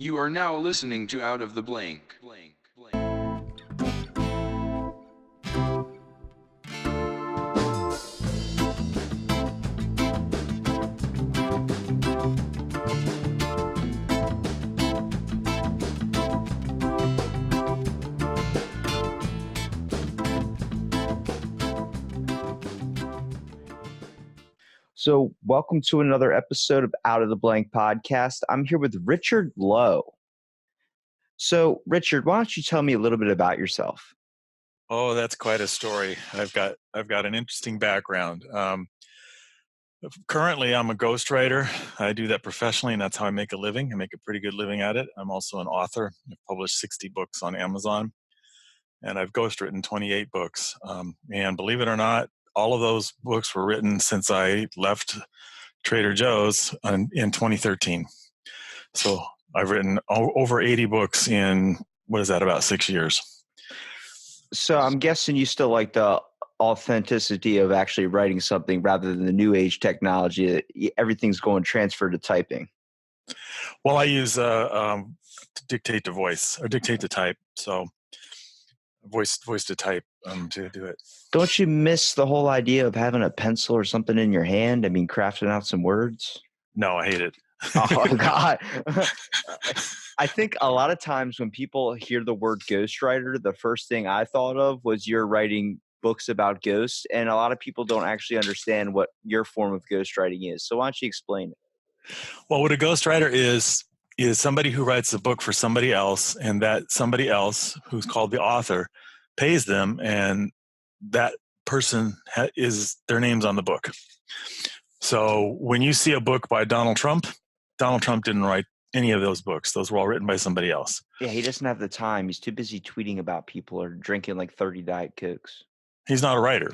You are now listening to Out of the Blank. So, welcome to another episode of Out of the Blank podcast. I'm here with Richard Lowe. So, Richard, why don't you tell me a little bit about yourself? Oh, that's quite a story. I've got an interesting background. Currently, I'm a ghostwriter. I do that professionally, and that's how I make a living. I make a pretty good living at it. I'm also an author. I've published 60 books on Amazon, and I've ghostwritten 28 books. And believe it or not, all of those books were written since I left Trader Joe's in 2013. So I've written over 80 books in, about 6 years. So, I'm guessing you still like the authenticity of actually writing something rather than the new age technology that everything's going transferred to typing. Well, I use dictate to voice or dictate to type. So voice to type to do it. Don't you miss the whole idea of having a pencil or something in your hand? I mean, crafting out some words? No, I hate it. Oh, God. I think a lot of times when people hear the word ghostwriter, the first thing I thought of was you're writing books about ghosts, and a lot of people don't actually understand what your form of ghostwriting is. So why don't you explain it? Well, what a ghostwriter is somebody who writes a book for somebody else, and that somebody else, who's called the author, pays them, and that person is their name's on the book. So when you see a book by Donald Trump didn't write any of those books. Those were all written by somebody else. Yeah, he doesn't have the time. He's too busy tweeting about people or drinking like 30 Diet Cokes. He's not a writer.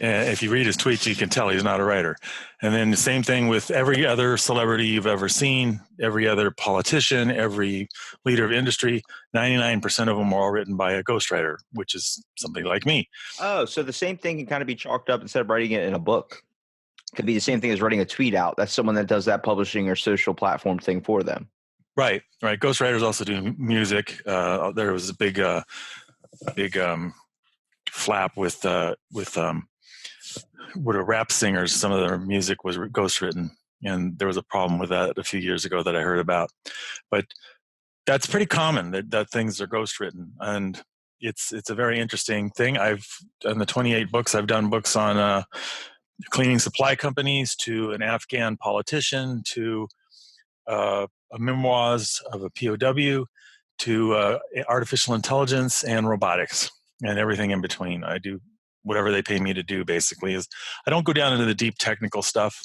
If you read his tweets, you can tell he's not a writer. And then the same thing with every other celebrity you've ever seen, every other politician, every leader of industry. 99% of them are all written by a ghostwriter, which is somebody like me. Oh, so the same thing can kind of be chalked up instead of writing it in a book. Could be the same thing as writing a tweet out. That's someone that does that publishing or social platform thing for them. Right. Ghostwriters also do music. There was a big flap with what are rap singers. Some of their music was ghostwritten, and there was a problem with that a few years ago that I heard about. But that's pretty common that things are ghostwritten, and it's a very interesting thing. I've done the 28 books. I've done books on cleaning supply companies, to an Afghan politician, to memoirs of a POW, to artificial intelligence and robotics and everything in between. I do whatever they pay me to do, basically. I don't go down into the deep technical stuff.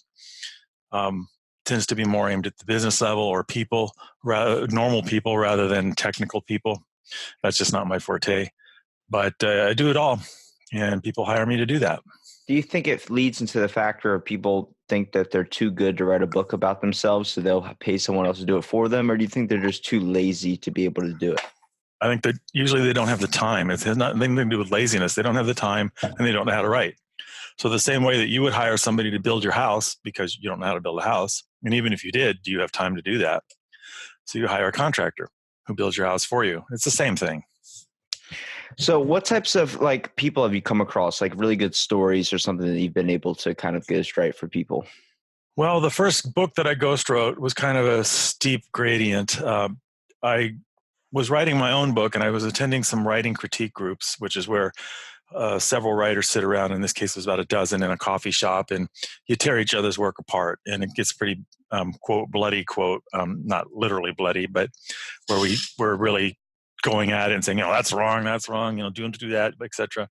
Tends to be more aimed at the business level or people, normal people rather than technical people. That's just not my forte. But I do it all, and people hire me to do that. Do you think it leads into the factor of people think that they're too good to write a book about themselves, so they'll pay someone else to do it for them? Or do you think they're just too lazy to be able to do it? I think that usually they don't have the time. It has nothing to do with laziness. They don't have the time, and they don't know how to write. So the same way that you would hire somebody to build your house because you don't know how to build a house, and even if you did, do you have time to do that? So you hire a contractor who builds your house for you. It's the same thing. So what types of people have you come across, like really good stories or something that you've been able to kind of ghostwrite for people? Well, the first book that I ghostwrote was kind of a steep gradient. I was writing my own book, and I was attending some writing critique groups, which is where several writers sit around. In this case, it was about a dozen in a coffee shop, and you tear each other's work apart, and it gets pretty, quote, bloody, quote, not literally bloody, but where we were really going at it and saying, that's wrong, don't do that, etc.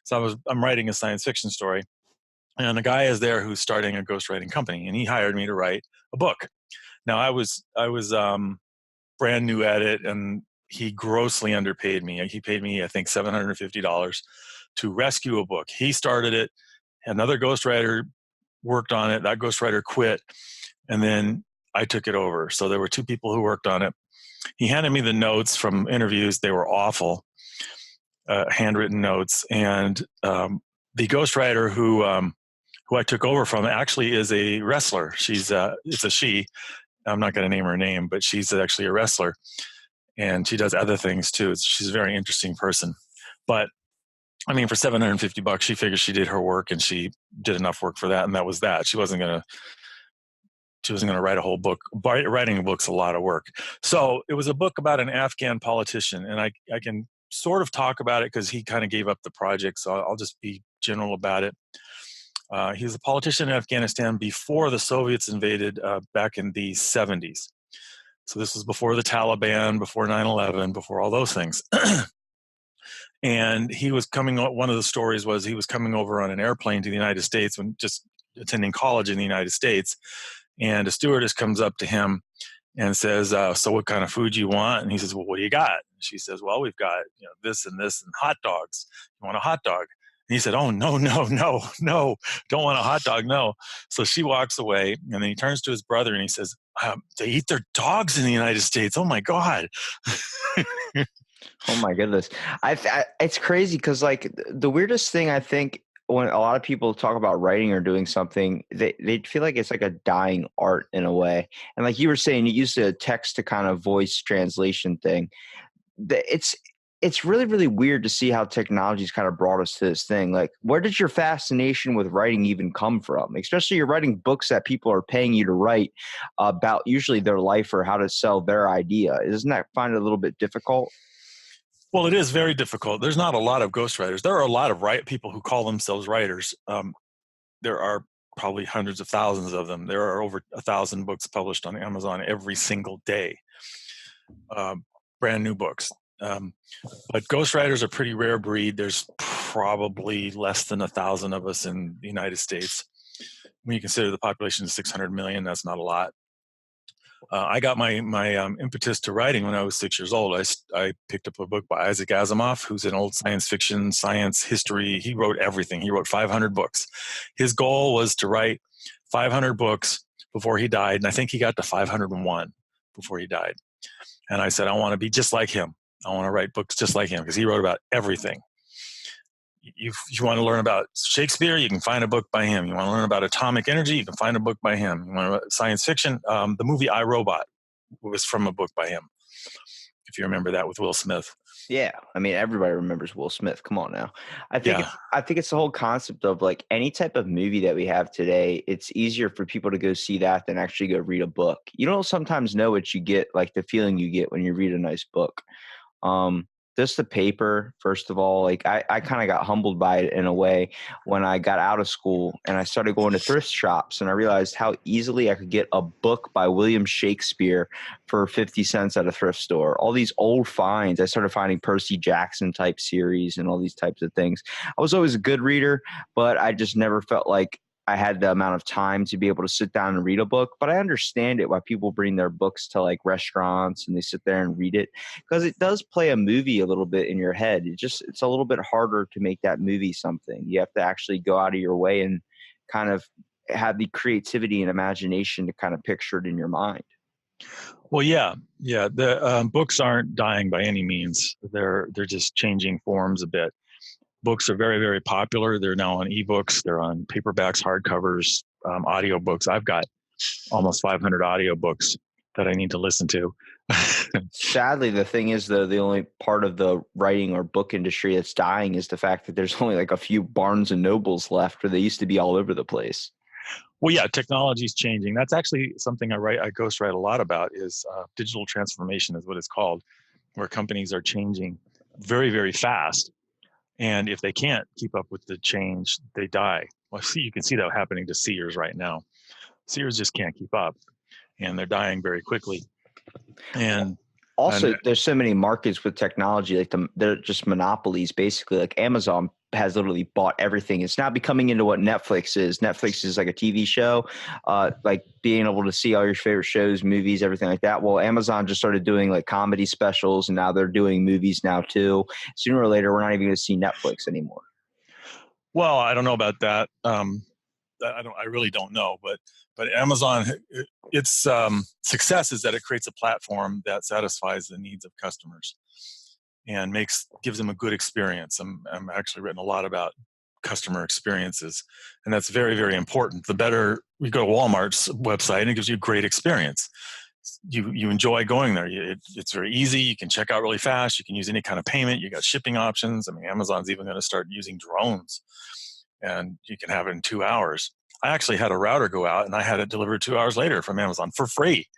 So I'm writing a science fiction story, and a guy is there who's starting a ghostwriting company, and he hired me to write a book. Now I was brand new at it, and he grossly underpaid me. He paid me, I think, $750 to rescue a book. He started it. Another ghostwriter worked on it. That ghostwriter quit, and then I took it over. So there were two people who worked on it. He handed me the notes from interviews. They were awful, handwritten notes. And the ghostwriter who I took over from actually is a wrestler. It's a she, I'm not going to name her name, but she's actually a wrestler, and she does other things too. She's a very interesting person. But I mean, for $750, she figures she did her work, and she did enough work for that, and that was that. She wasn't going to write a whole book. Writing a book's a lot of work. So it was a book about an Afghan politician, and I can sort of talk about it because he kind of gave up the project, so I'll just be general about it. He was a politician in Afghanistan before the Soviets invaded back in the 70s. So this was before the Taliban, before 9/11, before all those things. And he was one of the stories was he was coming over on an airplane to the United States when just attending college in the United States. And a stewardess comes up to him and says, so what kind of food do you want? And he says, well, what do you got? And she says, well, we've got this and this and hot dogs. You want a hot dog? And he said, oh, no, don't want a hot dog, no. So she walks away, and then he turns to his brother and he says, they eat their dogs in the United States. Oh, my God. Oh my goodness. It's crazy because like the weirdest thing I think when a lot of people talk about writing or doing something, they feel like it's like a dying art in a way. And like you were saying, you used a text to kind of voice translation thing. It's really, really weird to see how technology's kind of brought us to this thing. Like, where did your fascination with writing even come from? Especially you're writing books that people are paying you to write about usually their life or how to sell their idea. Isn't that find it a little bit difficult? Well, it is very difficult. There's not a lot of ghostwriters. There are a lot of people who call themselves writers. There are probably hundreds of thousands of them. There are over 1,000 books published on Amazon every single day, brand new books. But ghostwriters are a pretty rare breed. There's probably less than 1,000 of us in the United States. When you consider the population is 600 million, that's not a lot. I got my impetus to writing when I was 6 years old. I picked up a book by Isaac Asimov, who's an old science fiction, science history. He wrote everything. He wrote 500 books. His goal was to write 500 books before he died, and I think he got to 501 before he died. And I said, I want to be just like him. I want to write books just like him because he wrote about everything. You want to learn about Shakespeare, you can find a book by him. You want to learn about atomic energy, you can find a book by him. You want to learn about science fiction, the movie I, Robot was from a book by him, if you remember that, with Will Smith. Yeah, I mean everybody remembers Will Smith. Come on now. I think it's the whole concept of like any type of movie that we have today. It's easier for people to go see that than actually go read a book. You don't sometimes know what you get, like the feeling you get when you read a nice book. Just the paper, first of all, like I kind of got humbled by it in a way when I got out of school and I started going to thrift shops and I realized how easily I could get a book by William Shakespeare for 50 cents at a thrift store. All these old finds. I started finding Percy Jackson type series and all these types of things. I was always a good reader, but I just never felt like I had the amount of time to be able to sit down and read a book. But I understand it why people bring their books to like restaurants and they sit there and read it because it does play a movie a little bit in your head. It's a little bit harder to make that movie something. You have to actually go out of your way and kind of have the creativity and imagination to kind of picture it in your mind. Well, yeah. The books aren't dying by any means. They're just changing forms a bit. Books are very, very popular. They're now on ebooks. They're on paperbacks, hardcovers, audiobooks. I've got almost 500 audiobooks that I need to listen to. Sadly, the thing is, though, the only part of the writing or book industry that's dying is the fact that there's only like a few Barnes and Nobles left where they used to be all over the place. Well, yeah, technology is changing. That's actually something I ghostwrite a lot about is digital transformation is what it's called, where companies are changing very, very fast. And if they can't keep up with the change, they die. Well, you can see that happening to Sears right now. Sears just can't keep up, and they're dying very quickly. And also, there's so many markets with technology, like they're just monopolies, basically. Like Amazon has literally bought everything. It's now becoming into what Netflix is. Netflix is like a TV show, like being able to see all your favorite shows, movies, everything like that. Well, Amazon just started doing like comedy specials, and now they're doing movies now too. Sooner or later, we're not even going to see Netflix anymore. Well, I don't know about that. I really don't know, but Amazon, its success is that it creates a platform that satisfies the needs of customers and gives them a good experience. I'm actually written a lot about customer experiences. And that's very, very important. The better you go to Walmart's website, and it gives you a great experience. You enjoy going there. It's very easy. You can check out really fast. You can use any kind of payment. You got shipping options. I mean, Amazon's even going to start using drones, and you can have it in 2 hours. I actually had a router go out, and I had it delivered 2 hours later from Amazon for free.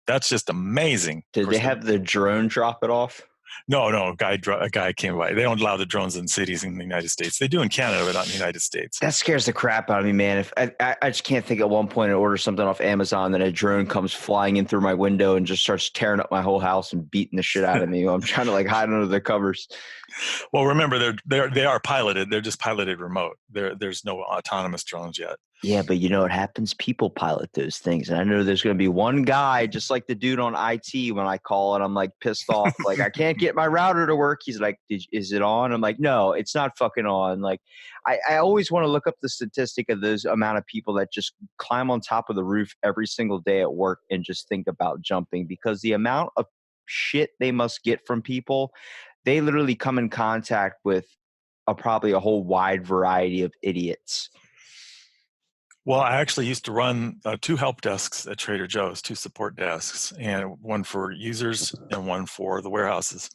That's just amazing. Did they have the drone drop it off? No, a guy came by. They don't allow the drones in cities in the United States. They do in Canada, but not in the United States. That scares the crap out of me, man. If I just can't think at one point I order something off Amazon, then a drone comes flying in through my window and just starts tearing up my whole house and beating the shit out of me. I'm trying to like hide under the covers. Well, remember they are piloted. They're just piloted remote. There's no autonomous drones yet. Yeah, but you know what happens? People pilot those things. And I know there's going to be one guy, just like the dude on IT, when I call and I'm like pissed off. Like, I can't get my router to work. He's like, is it on? I'm like, no, it's not fucking on. Like, I always want to look up the statistic of those amount of people that just climb on top of the roof every single day at work and just think about jumping, because the amount of shit they must get from people, they literally come in contact with probably a whole wide variety of idiots. Well, I actually used to run 2 help desks at Trader Joe's, 2 support desks, and one for users and one for the warehouses.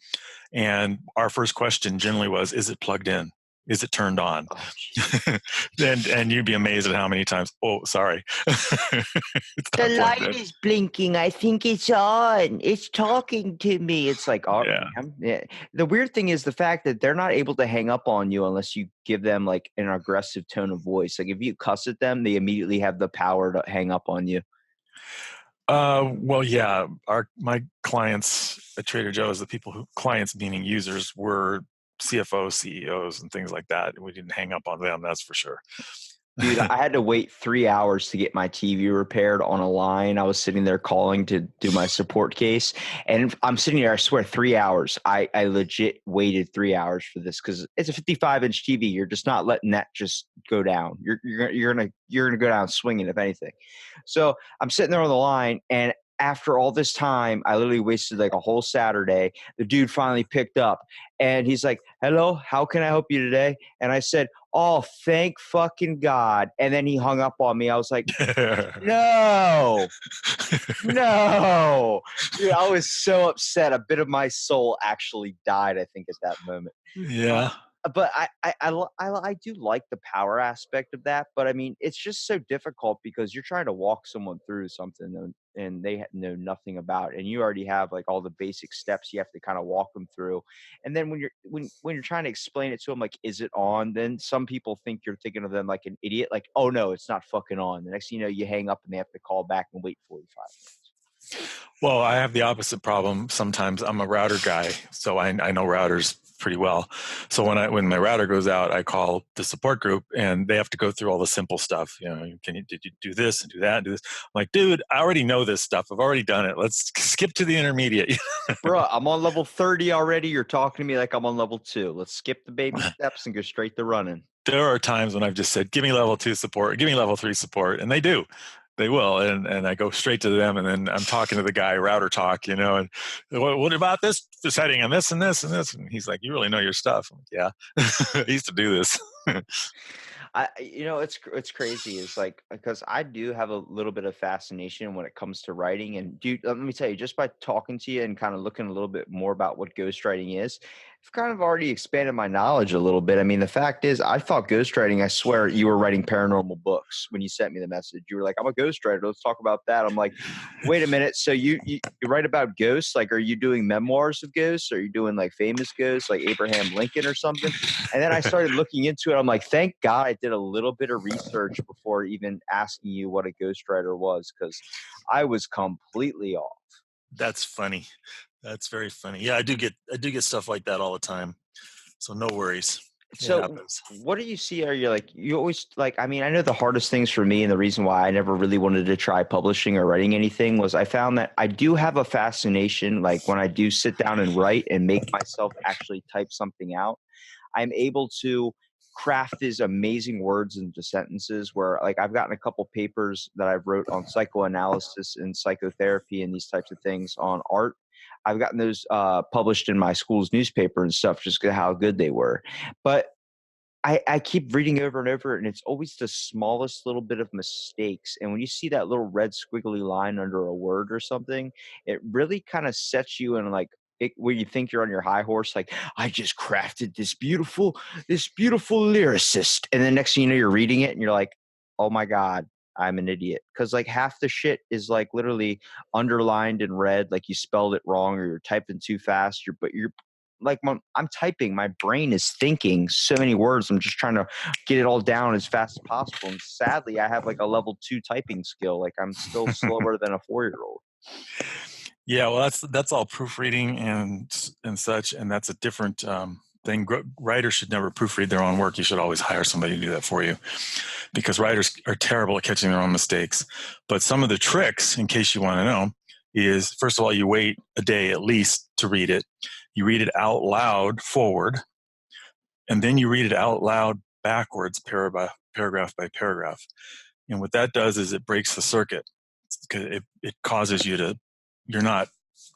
And our first question generally was, is it plugged in? Is it turned on? Oh, and you'd be amazed at how many times, oh, sorry. the light is blinking. I think it's on. It's talking to me. It's like, oh, yeah. The weird thing is the fact that they're not able to hang up on you unless you give them like an aggressive tone of voice. Like if you cuss at them, they immediately have the power to hang up on you. Well, yeah, my clients at Trader Joe's, clients meaning users, were CFOs, CEOs, and things like that. We didn't hang up on them, that's for sure. Dude, I had to wait 3 hours to get my TV repaired on a line. I was sitting there calling to do my support case, and I'm sitting there, I swear, 3 hours. I legit waited 3 hours for this because it's a 55-inch TV. You're just not letting that just go down. You're gonna go down swinging, if anything. So I'm sitting there on the line, and after all this time, I literally wasted like a whole Saturday. The dude finally picked up, and he's like, "Hello, how can I help you today?" And I said, "Oh, thank fucking God." And then he hung up on me. I was like, no. Dude, I was so upset. A bit of my soul actually died, I think, at that moment. Yeah. But I do like the power aspect of that. But I mean, it's just so difficult because you're trying to walk someone through something and they know nothing about it. And you already have like all the basic steps you have to kind of walk them through. And then when you're trying to explain it to them, like, is it on? Then some people think you're thinking of them like an idiot. Like, oh no, it's not fucking on. The next thing you know, you hang up and they have to call back and wait 45 minutes. Well, I have the opposite problem. Sometimes I'm a router guy, so I know routers pretty well. So when my router goes out, I call the support group, and they have to go through all the simple stuff. You know, did you do this and do that and do this? I'm like, dude, I already know this stuff. I've already done it. Let's skip to the intermediate. Bro, I'm on level 30 already. You're talking to me like I'm on level 2. Let's skip the baby steps and go straight to running. There are times when I've just said, give me level 2 support, give me level 3 support, and they do. They will, and I go straight to them, and then I'm talking to the guy, router talk, and what about this setting and this and this and this, and he's like, you really know your stuff. I'm like, yeah, I used to do this. It's crazy. It's like, because I do have a little bit of fascination when it comes to writing. And dude, let me tell you, just by talking to you and kind of looking a little bit more about what ghostwriting is, I've kind of already expanded my knowledge a little bit. I mean, the fact is, I thought ghostwriting, I swear you were writing paranormal books when you sent me the message. You were like, I'm a ghostwriter. Let's talk about that. I'm like, wait a minute. So you write about ghosts? Like, are you doing memoirs of ghosts? Are you doing like famous ghosts like Abraham Lincoln or something? And then I started looking into it. I'm like, thank God I did a little bit of research before even asking you what a ghostwriter was, because I was completely off. That's funny. That's very funny. Yeah, I do get stuff like that all the time. So no worries. So what do you see? Are you always like, I mean, I know the hardest things for me, and the reason why I never really wanted to try publishing or writing anything, was I found that I do have a fascination. Like when I do sit down and write and make myself actually type something out, I'm able to craft these amazing words into sentences where, like, I've gotten a couple papers that I've wrote on psychoanalysis and psychotherapy and these types of things on art. I've gotten those published in my school's newspaper and stuff, just how good they were. But I keep reading over and over, and it's always the smallest little bit of mistakes. And when you see that little red squiggly line under a word or something, it really kind of sets you in like where you think you're on your high horse, like I just crafted this beautiful lyricist, and then next thing you know, you're reading it and you're like, oh my god, I'm an idiot, because like half the shit is like literally underlined in red, like you spelled it wrong or you're typing too fast. You're like I'm typing, my brain is thinking so many words. I'm just trying to get it all down as fast as possible. And sadly, I have like a level 2 typing skill. Like I'm still slower than a 4-year-old. Yeah, well, that's all proofreading and such, and that's a different thing. Writers should never proofread their own work. You should always hire somebody to do that for you, because writers are terrible at catching their own mistakes. But some of the tricks, in case you want to know, is first of all, you wait a day at least to read it. You read it out loud forward, and then you read it out loud backwards, paragraph by paragraph. And what that does is it breaks the circuit. It causes you to,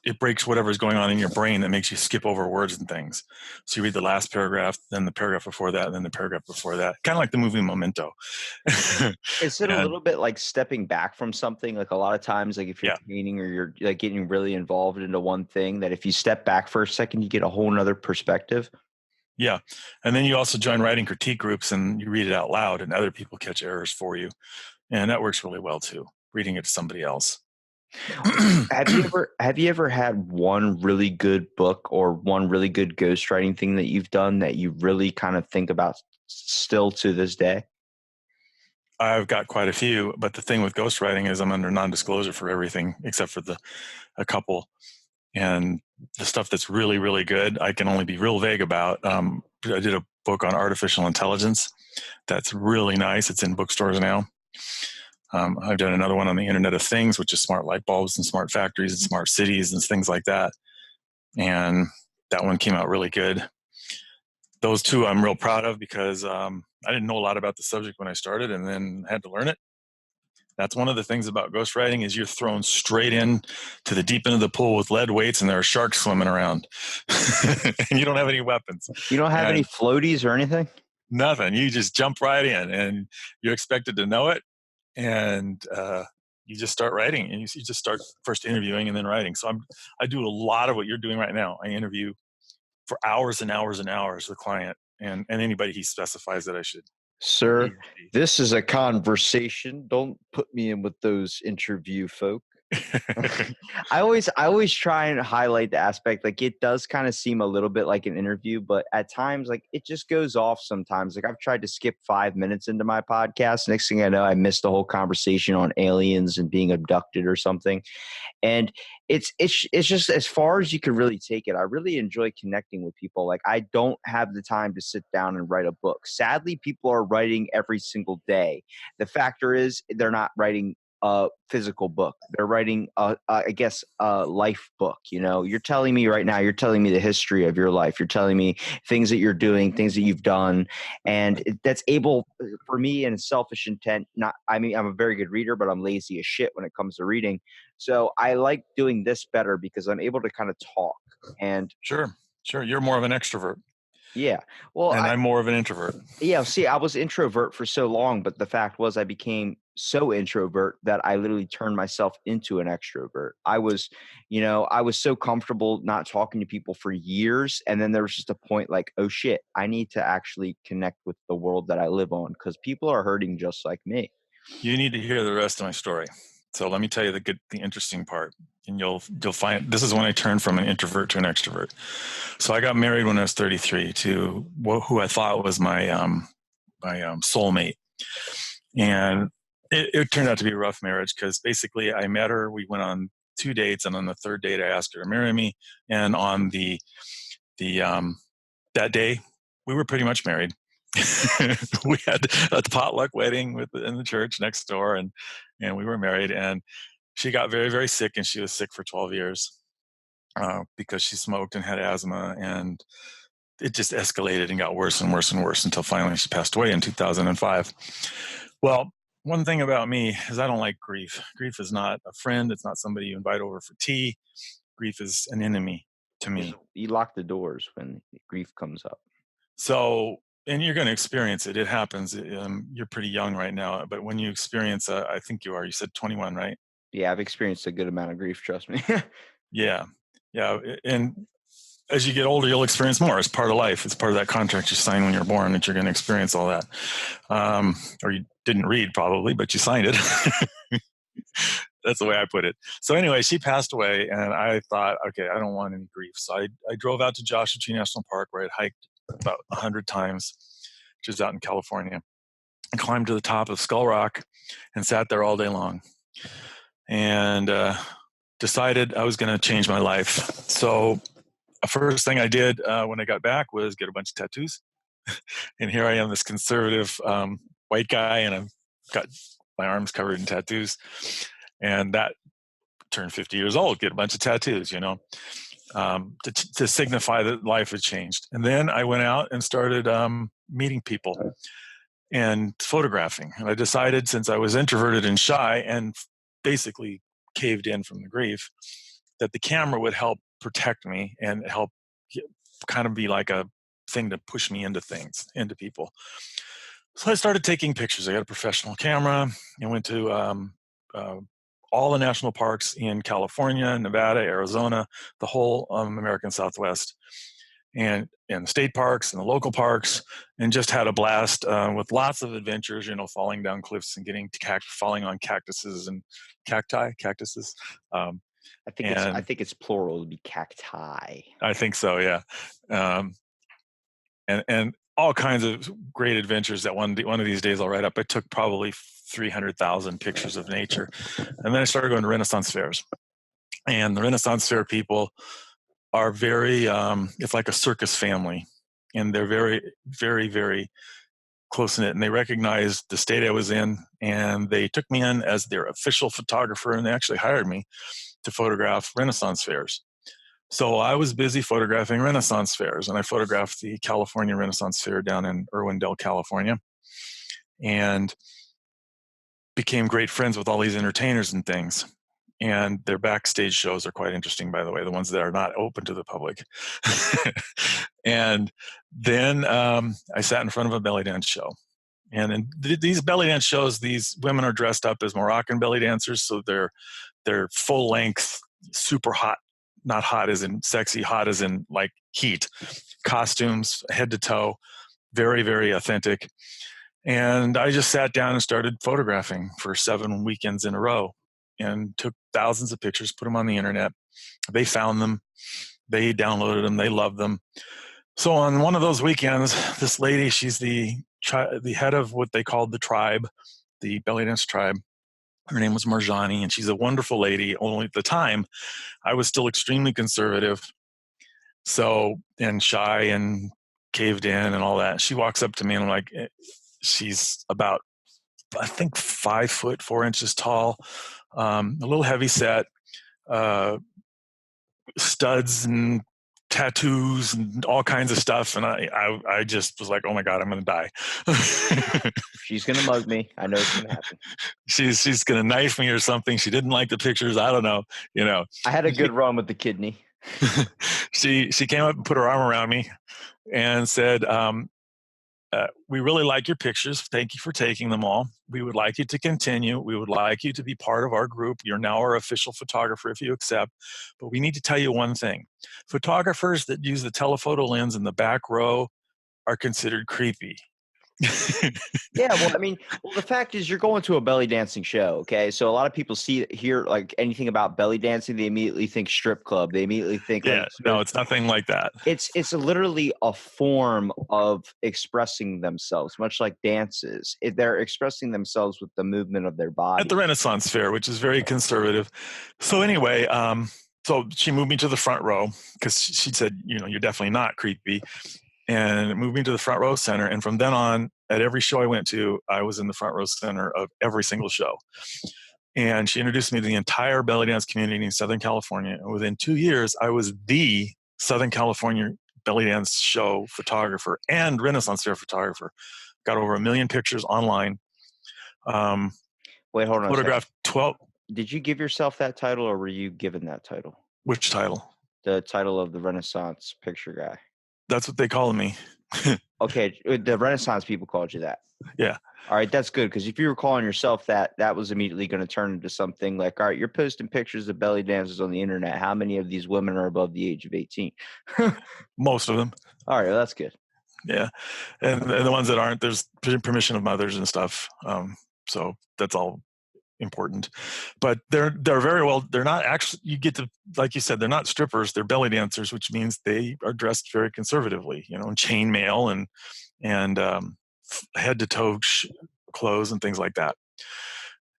it breaks whatever's going on in your brain that makes you skip over words and things. So you read the last paragraph, then the paragraph before that, and then the paragraph before that, kind of like the movie Memento. Is it a little bit like stepping back from something? Like a lot of times, like if you're Yeah. painting or you're like getting really involved into one thing, that if you step back for a second, you get a whole nother perspective. Yeah. And then you also join writing critique groups and you read it out loud and other people catch errors for you. And that works really well too, reading it to somebody else. Have you ever had one really good book or one really good ghostwriting thing that you've done that you really kind of think about still to this day? I've got quite a few, but the thing with ghostwriting is I'm under non-disclosure for everything except for a couple. And the stuff that's really, really good, I can only be real vague about. I did a book on artificial intelligence that's really nice. It's in bookstores now. I've done another one on the Internet of Things, which is smart light bulbs and smart factories and smart cities and things like that. And that one came out really good. Those two I'm real proud of because I didn't know a lot about the subject when I started and then had to learn it. That's one of the things about ghostwriting is you're thrown straight in to the deep end of the pool with lead weights and there are sharks swimming around and you don't have any weapons. You don't have any floaties or anything? Nothing. You just jump right in and you're expected to know it. And you just start writing and you just start first interviewing and then writing. So I do a lot of what you're doing right now. I interview for hours and hours and hours the client and anybody he specifies that I should. Sir, this is a conversation. Don't put me in with those interview folk. I always try and highlight the aspect, like it does kind of seem a little bit like an interview, but at times like it just goes off sometimes. Like I've tried to skip 5 minutes into my podcast. Next thing I know, I missed the whole conversation on aliens and being abducted or something. And it's just as far as you can really take it. I really enjoy connecting with people. Like I don't have the time to sit down and write a book. Sadly, people are writing every single day. The factor is they're not writing a physical book. They're writing I guess a life book. You know, you're telling me right now, you're telling me the history of your life. You're telling me things that you're doing, things that you've done, and that's able for me in selfish intent. Not, I mean, I'm a very good reader, but I'm lazy as shit when it comes to reading. So I like doing this better because I'm able to kind of talk. And Sure. You're more of an extrovert. yeah, well, and I'm more of an introvert. Yeah, see, I was introvert for so long, but the fact was I became so introvert that I literally turned myself into an extrovert. I was so comfortable not talking to people for years, and then there was just a point like, oh shit, I need to actually connect with the world that I live on because people are hurting just like me. You need to hear the rest of my story. So let me tell you the interesting part, and you'll find this is when I turned from an introvert to an extrovert. So I got married when I was 33 to who I thought was my soulmate, and it turned out to be a rough marriage because basically I met her. We went on 2 dates, and on the third date I asked her to marry me, and on the that day we were pretty much married. We had a potluck wedding in the church next door, and we were married. And she got very, very sick, and she was sick for 12 years because she smoked and had asthma, and it just escalated and got worse and worse and worse until finally she passed away in 2005. Well, one thing about me is I don't like grief. Grief is not a friend. It's not somebody you invite over for tea. Grief is an enemy to me. You lock the doors when grief comes up. So and you're going to experience it. It happens. You're pretty young right now, but when you experience, I think you said 21, right? Yeah, I've experienced a good amount of grief, trust me. Yeah. And as you get older, you'll experience more. It's part of life. It's part of that contract you sign when you're born that you're going to experience all that. Or you didn't read probably, but you signed it. That's the way I put it. So anyway, she passed away, and I thought, okay, I don't want any grief. So I drove out to Joshua Tree National Park, where I'd hiked about 100 times, which is out in California, and climbed to the top of Skull Rock and sat there all day long. And decided I was going to change my life. So the first thing I did when I got back was get a bunch of tattoos. And here I am, this conservative white guy, and I've got my arms covered in tattoos. And that turned 50 years old, get a bunch of tattoos, to signify that life had changed. And then I went out and started meeting people and photographing. And I decided, since I was introverted and shy and basically caved in from the grief, that the camera would help protect me and help kind of be like a thing to push me into things, into people. So I started taking pictures. I got a professional camera and went to all the national parks in California, Nevada, Arizona, the whole American Southwest, and the state parks and the local parks, and just had a blast with lots of adventures, falling down cliffs and getting falling on cactuses and cactuses. I think it's plural. It would be cacti. I think so, yeah. And all kinds of great adventures that one of these days I'll write up. I took probably 300,000 pictures of nature. And then I started going to Renaissance fairs. And the Renaissance fair people are very, it's like a circus family. And they're very, very, very close-knit. And they recognized the state I was in. And they took me in as their official photographer. And they actually hired me to photograph Renaissance fairs. So I was busy photographing Renaissance fairs, and I photographed the California Renaissance Fair down in Irwindale, California, and became great friends with all these entertainers and things. And their backstage shows are quite interesting, by the way, the ones that are not open to the public. And then I sat in front of a belly dance show. And in these belly dance shows, these women are dressed up as Moroccan belly dancers, so they're full length, super hot. Not hot as in sexy, hot as in like heat, costumes, head to toe, very, very authentic. And I just sat down and started photographing for 7 weekends in a row and took thousands of pictures, put them on the internet. They found them, they downloaded them, they loved them. So on one of those weekends, this lady, she's the head of what they called the tribe, the belly dance tribe. Her name was Marjani, and she's a wonderful lady. Only at the time, I was still extremely conservative, and shy and caved in and all that. She walks up to me, and I'm like, she's about, I think, 5'4" tall, a little heavy set, studs and tattoos and all kinds of stuff. And I just was like, oh my God, I'm going to die. She's going to mug me. I know it's going to happen. She's going to knife me or something. She didn't like the pictures. I don't know. I had a good run with the kidney. She came up and put her arm around me and said, we really like your pictures. Thank you for taking them all. We would like you to continue. We would like you to be part of our group. You're now our official photographer if you accept. But we need to tell you one thing. Photographers that use the telephoto lens in the back row are considered creepy. Yeah, well, the fact is, you're going to a belly dancing show, okay? So a lot of people hear like anything about belly dancing, they immediately think strip club. They immediately think, no, it's nothing like that. It's literally a form of expressing themselves, much like dances. They're expressing themselves with the movement of their body. At the Renaissance Fair, which is very conservative. So anyway, so she moved me to the front row because she said, you're definitely not creepy. And moved me to the front row center. And from then on, at every show I went to, I was in the front row center of every single show. And she introduced me to the entire belly dance community in Southern California. And within 2 years, I was the Southern California belly dance show photographer and Renaissance Fair photographer. Got over 1 million pictures online. Wait, hold on. Photographed 12. Did you give yourself that title, or were you given that title? Which title? The title of the Renaissance picture guy. That's what they call me. Okay, the Renaissance people called you that. Yeah. All right, that's good, because if you were calling yourself that, that was immediately going to turn into something like, all right, you're posting pictures of belly dancers on the internet. How many of these women are above the age of 18? Most of them. All right, well, that's good. Yeah. And the ones that aren't, there's permission of mothers and stuff. So that's all important. But they're very well, they're not actually, you get to, like you said, they're not strippers, they're belly dancers, which means they are dressed very conservatively, in chainmail and head to toe clothes and things like that.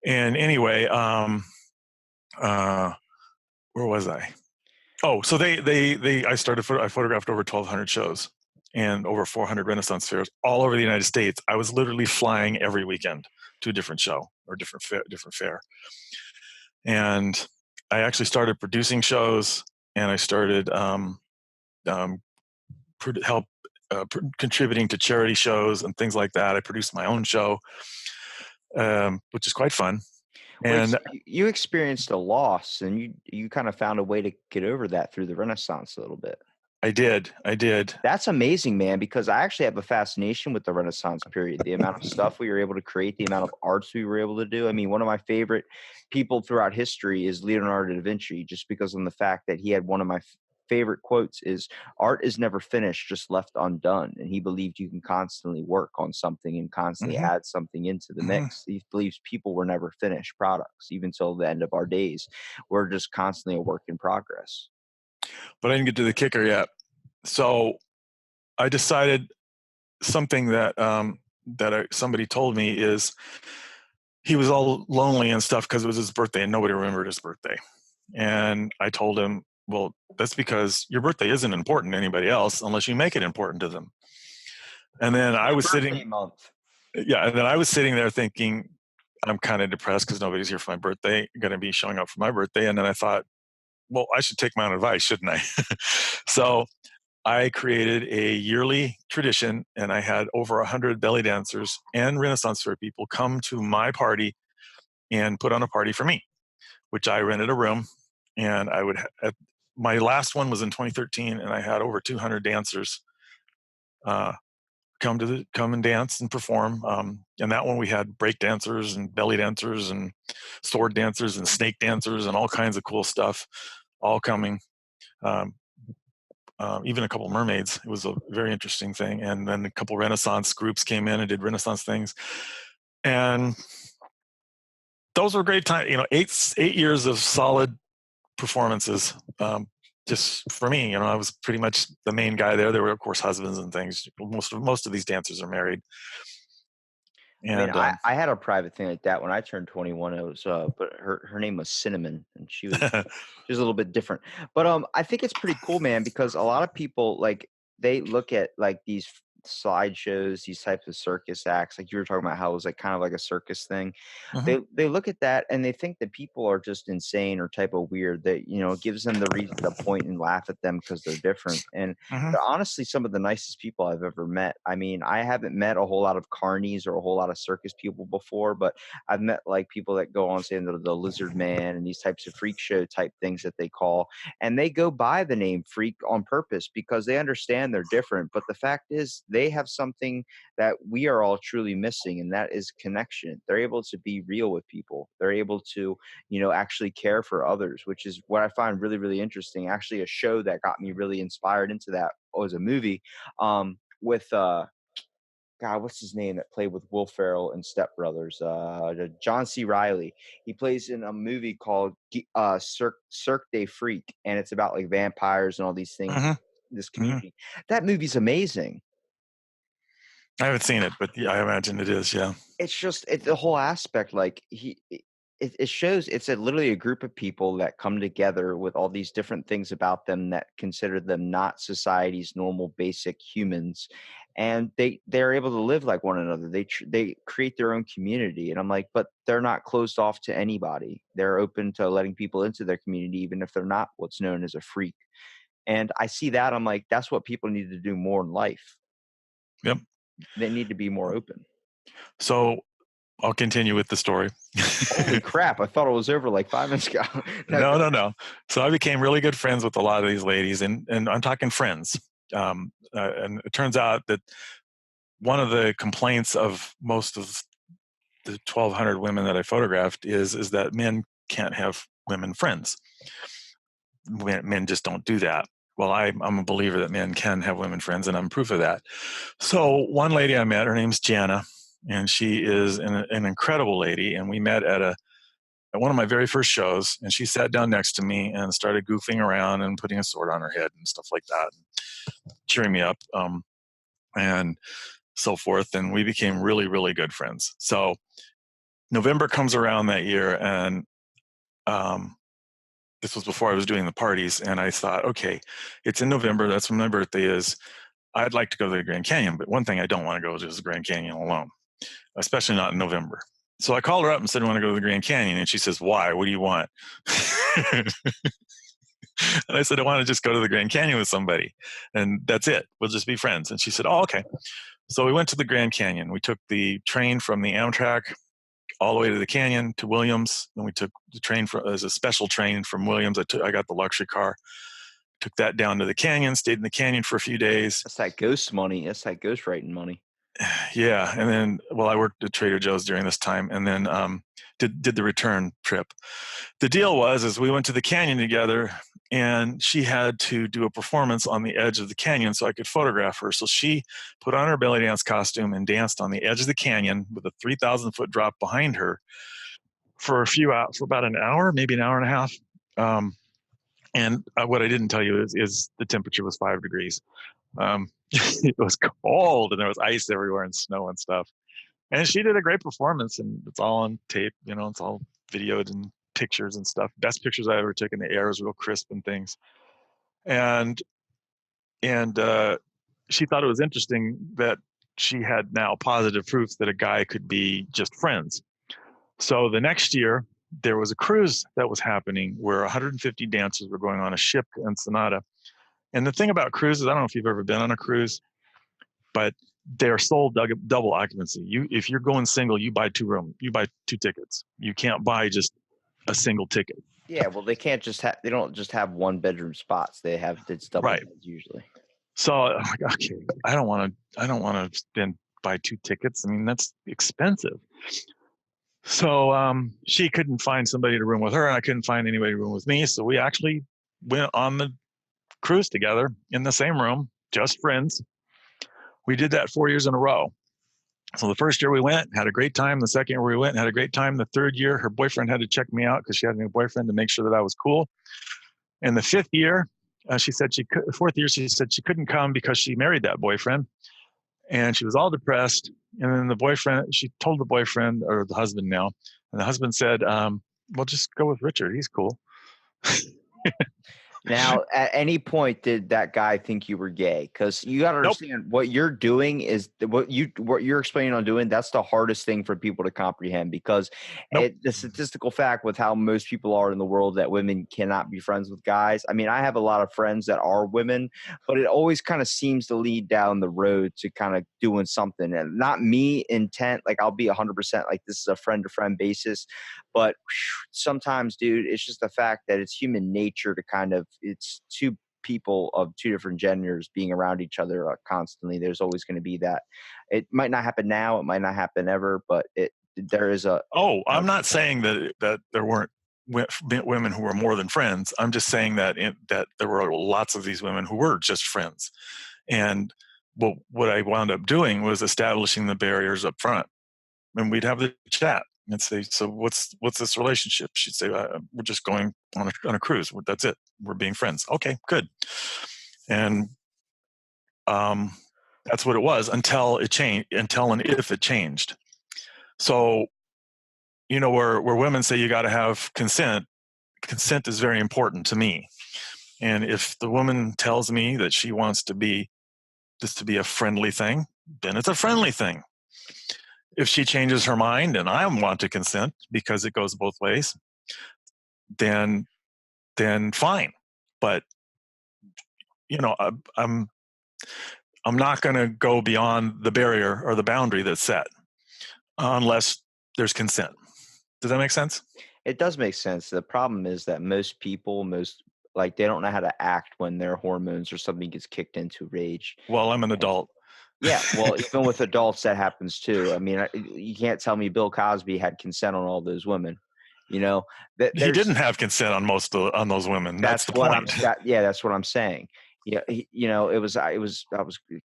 And anyway, where was I? Oh, so I photographed over 1,200 shows and over 400 Renaissance fairs all over the United States. I was literally flying every weekend to a different show or different fair. And I actually started producing shows, and I started contributing to charity shows and things like that. I produced my own show, which is quite fun. And you experienced a loss, and you kind of found a way to get over that through the Renaissance a little bit. I did. That's amazing, man, because I actually have a fascination with the Renaissance period, the amount of stuff we were able to create, the amount of arts we were able to do. I mean, one of my favorite people throughout history is Leonardo da Vinci, just because of the fact that he had one of my favorite quotes is, art is never finished, just left undone. And he believed you can constantly work on something and constantly add something into the mix. He believes people were never finished products, even till the end of our days. We're just constantly a work in progress. But I didn't get to the kicker yet. So I decided something that somebody told me is he was all lonely and stuff because it was his birthday and nobody remembered his birthday. And I told him, well, that's because your birthday isn't important to anybody else unless you make it important to them. And then I was sitting there thinking, I'm kind of depressed because nobody's here for my birthday, going to be showing up for my birthday. And then I thought, well, I should take my own advice, shouldn't I? So I created a yearly tradition, and I had over 100 belly dancers and Renaissance fair people come to my party and put on a party for me, which I rented a room. And I would my last one was in 2013, and I had over 200 dancers come and dance and perform. And that one we had break dancers and belly dancers and sword dancers and snake dancers and all kinds of cool stuff, all coming. Even a couple of mermaids. It was a very interesting thing. And then a couple Renaissance groups came in and did Renaissance things. And those were great time. 8 years of solid performances. Just for me, I was pretty much the main guy there. There were, of course, husbands and things. Most of these dancers are married. And I had a private thing like that when I turned 21. It was, but her name was Cinnamon, and she was a little bit different. But I think it's pretty cool, man, because a lot of people they look at these slideshows, these types of circus acts, like you were talking about how it was kind of like a circus thing. They look at that and they think that people are just insane or type of weird. That it gives them the reason to point and laugh at them because they're different. And they're honestly some of the nicest people I've ever met. I mean, I haven't met a whole lot of carnies or a whole lot of circus people before, but I've met people that go on saying the Lizard Man and these types of freak show type things that they call, and they go by the name freak on purpose because they understand they're different. But the fact is, they have something that we are all truly missing, and that is connection. They're able to be real with people. They're able to, actually care for others, which is what I find really, really interesting. Actually, a show that got me really inspired into that was a movie with God, what's his name that played with Will Ferrell and Step Brothers? John C. Reilly. He plays in a movie called Cirque de Freak, and it's about vampires and all these things. This community. That movie's amazing. I haven't seen it, but yeah, I imagine it is. Yeah, it's just the whole aspect. It shows it's literally a group of people that come together with all these different things about them that consider them not society's normal basic humans, and they're able to live like one another. They create their own community, and I'm like, but they're not closed off to anybody. They're open to letting people into their community, even if they're not what's known as a freak. And I see that, I'm like, that's what people need to do more in life. Yep. They need to be more open. So I'll continue with the story. Holy crap. I thought it was over 5 minutes ago. No. So I became really good friends with a lot of these ladies, and I'm talking friends. And it turns out that one of the complaints of most of the 1,200 women that I photographed is that men can't have women friends. Men just don't do that. Well, I'm a believer that men can have women friends, and I'm proof of that. So one lady I met, her name's Jana, and she is an incredible lady, and we met at one of my very first shows, and she sat down next to me and started goofing around and putting a sword on her head and stuff like that, cheering me up, and so forth. And we became really, really good friends. So November comes around that year, and this was before I was doing the parties, and I thought, okay, it's in November. That's when my birthday is. I'd like to go to the Grand Canyon, but one thing I don't want to go to is the Grand Canyon alone, especially not in November. So I called her up and said, I want to go to the Grand Canyon. And she says, why? What do you want? And I said, I want to just go to the Grand Canyon with somebody. And that's it. We'll just be friends. And she said, oh, okay. So we went to the Grand Canyon. We took the train from the Amtrak all the way to the canyon to Williams. Then we took the train as a special train from Williams. I got the luxury car, took that down to the canyon, stayed in the canyon for a few days. That's that ghost money. That's that ghostwriting money. Yeah. And then, well, I worked at Trader Joe's during this time, and then did the return trip. The deal was we went to the canyon together, and she had to do a performance on the edge of the canyon so I could photograph her. So she put on her belly dance costume and danced on the edge of the canyon with a 3,000 foot drop behind her for about an hour, maybe an hour and a half. And what I didn't tell you is the temperature was 5 degrees. It was cold, and there was ice everywhere and snow and stuff. And she did a great performance, and it's all on tape. It's all videoed and pictures and stuff. Best pictures I ever took, and the air was real crisp and things. And she thought it was interesting that she had now positive proof that a guy could be just friends. So the next year, there was a cruise that was happening where 150 dancers were going on a ship in Sonata. And the thing about cruises, I don't know if you've ever been on a cruise, but they're sold double occupancy. If you're going single, you buy you buy 2 tickets. You can't buy just a single ticket. Yeah, well, they can't just have. They don't just have 1 bedroom spots. It's double right. beds usually. So I'm like, okay, I don't want to buy 2 tickets. I mean, that's expensive. So she couldn't find somebody to room with her, and I couldn't find anybody to room with me. So we actually went on the cruise together in the same room, just friends. We did that 4 years in a row. So the first year we went, had a great time. The second year we went, had a great time. The third year, her boyfriend had to check me out because she had a new boyfriend to make sure that I was cool. And the fifth year, fourth year, she said she couldn't come because she married that boyfriend. And she was all depressed. And then she told the boyfriend, or the husband now, and the husband said, well, just go with Richard. He's cool. Now, at any point, did that guy think you were gay? Because you got to understand what you're doing is what you're explaining on doing. That's the hardest thing for people to comprehend, because the statistical fact with how most people are in the world that women cannot be friends with guys. I mean, I have a lot of friends that are women, but it always kind of seems to lead down the road to kind of doing something, and not me intent. Like, I'll be 100% like this is a friend to friend basis, but sometimes, dude, it's just the fact that it's human nature to it's 2 people of 2 different genders being around each other constantly. There's always going to be that. It might not happen now, it might not happen ever, but there is a. I'm not saying that there weren't women who were more than friends. I'm just saying that there were lots of these women who were just friends. And what I wound up doing was establishing the barriers up front. And we'd have the chat and say, so what's this relationship? She'd say, we're just going on a cruise. That's it. We're being friends. Okay, good. And that's what it was until it changed, and if it changed. So, where women say you got to have consent is very important to me. And if the woman tells me that she wants to be a friendly thing, then it's a friendly thing. If she changes her mind and I want to consent, because it goes both ways, then fine. But I'm not going to go beyond the barrier or the boundary that's set unless there's consent. Does that make sense? It does make sense. The problem is that most Like they don't know how to act when their hormones or something gets kicked into rage. Well, I'm an adult. Yeah, well, even with adults, that happens too. I mean, you can't tell me Bill Cosby had consent on all those women. You know, that He there's didn't have consent on on those women. That's the what I'm point. that's what I'm saying. Yeah, you know, it was I was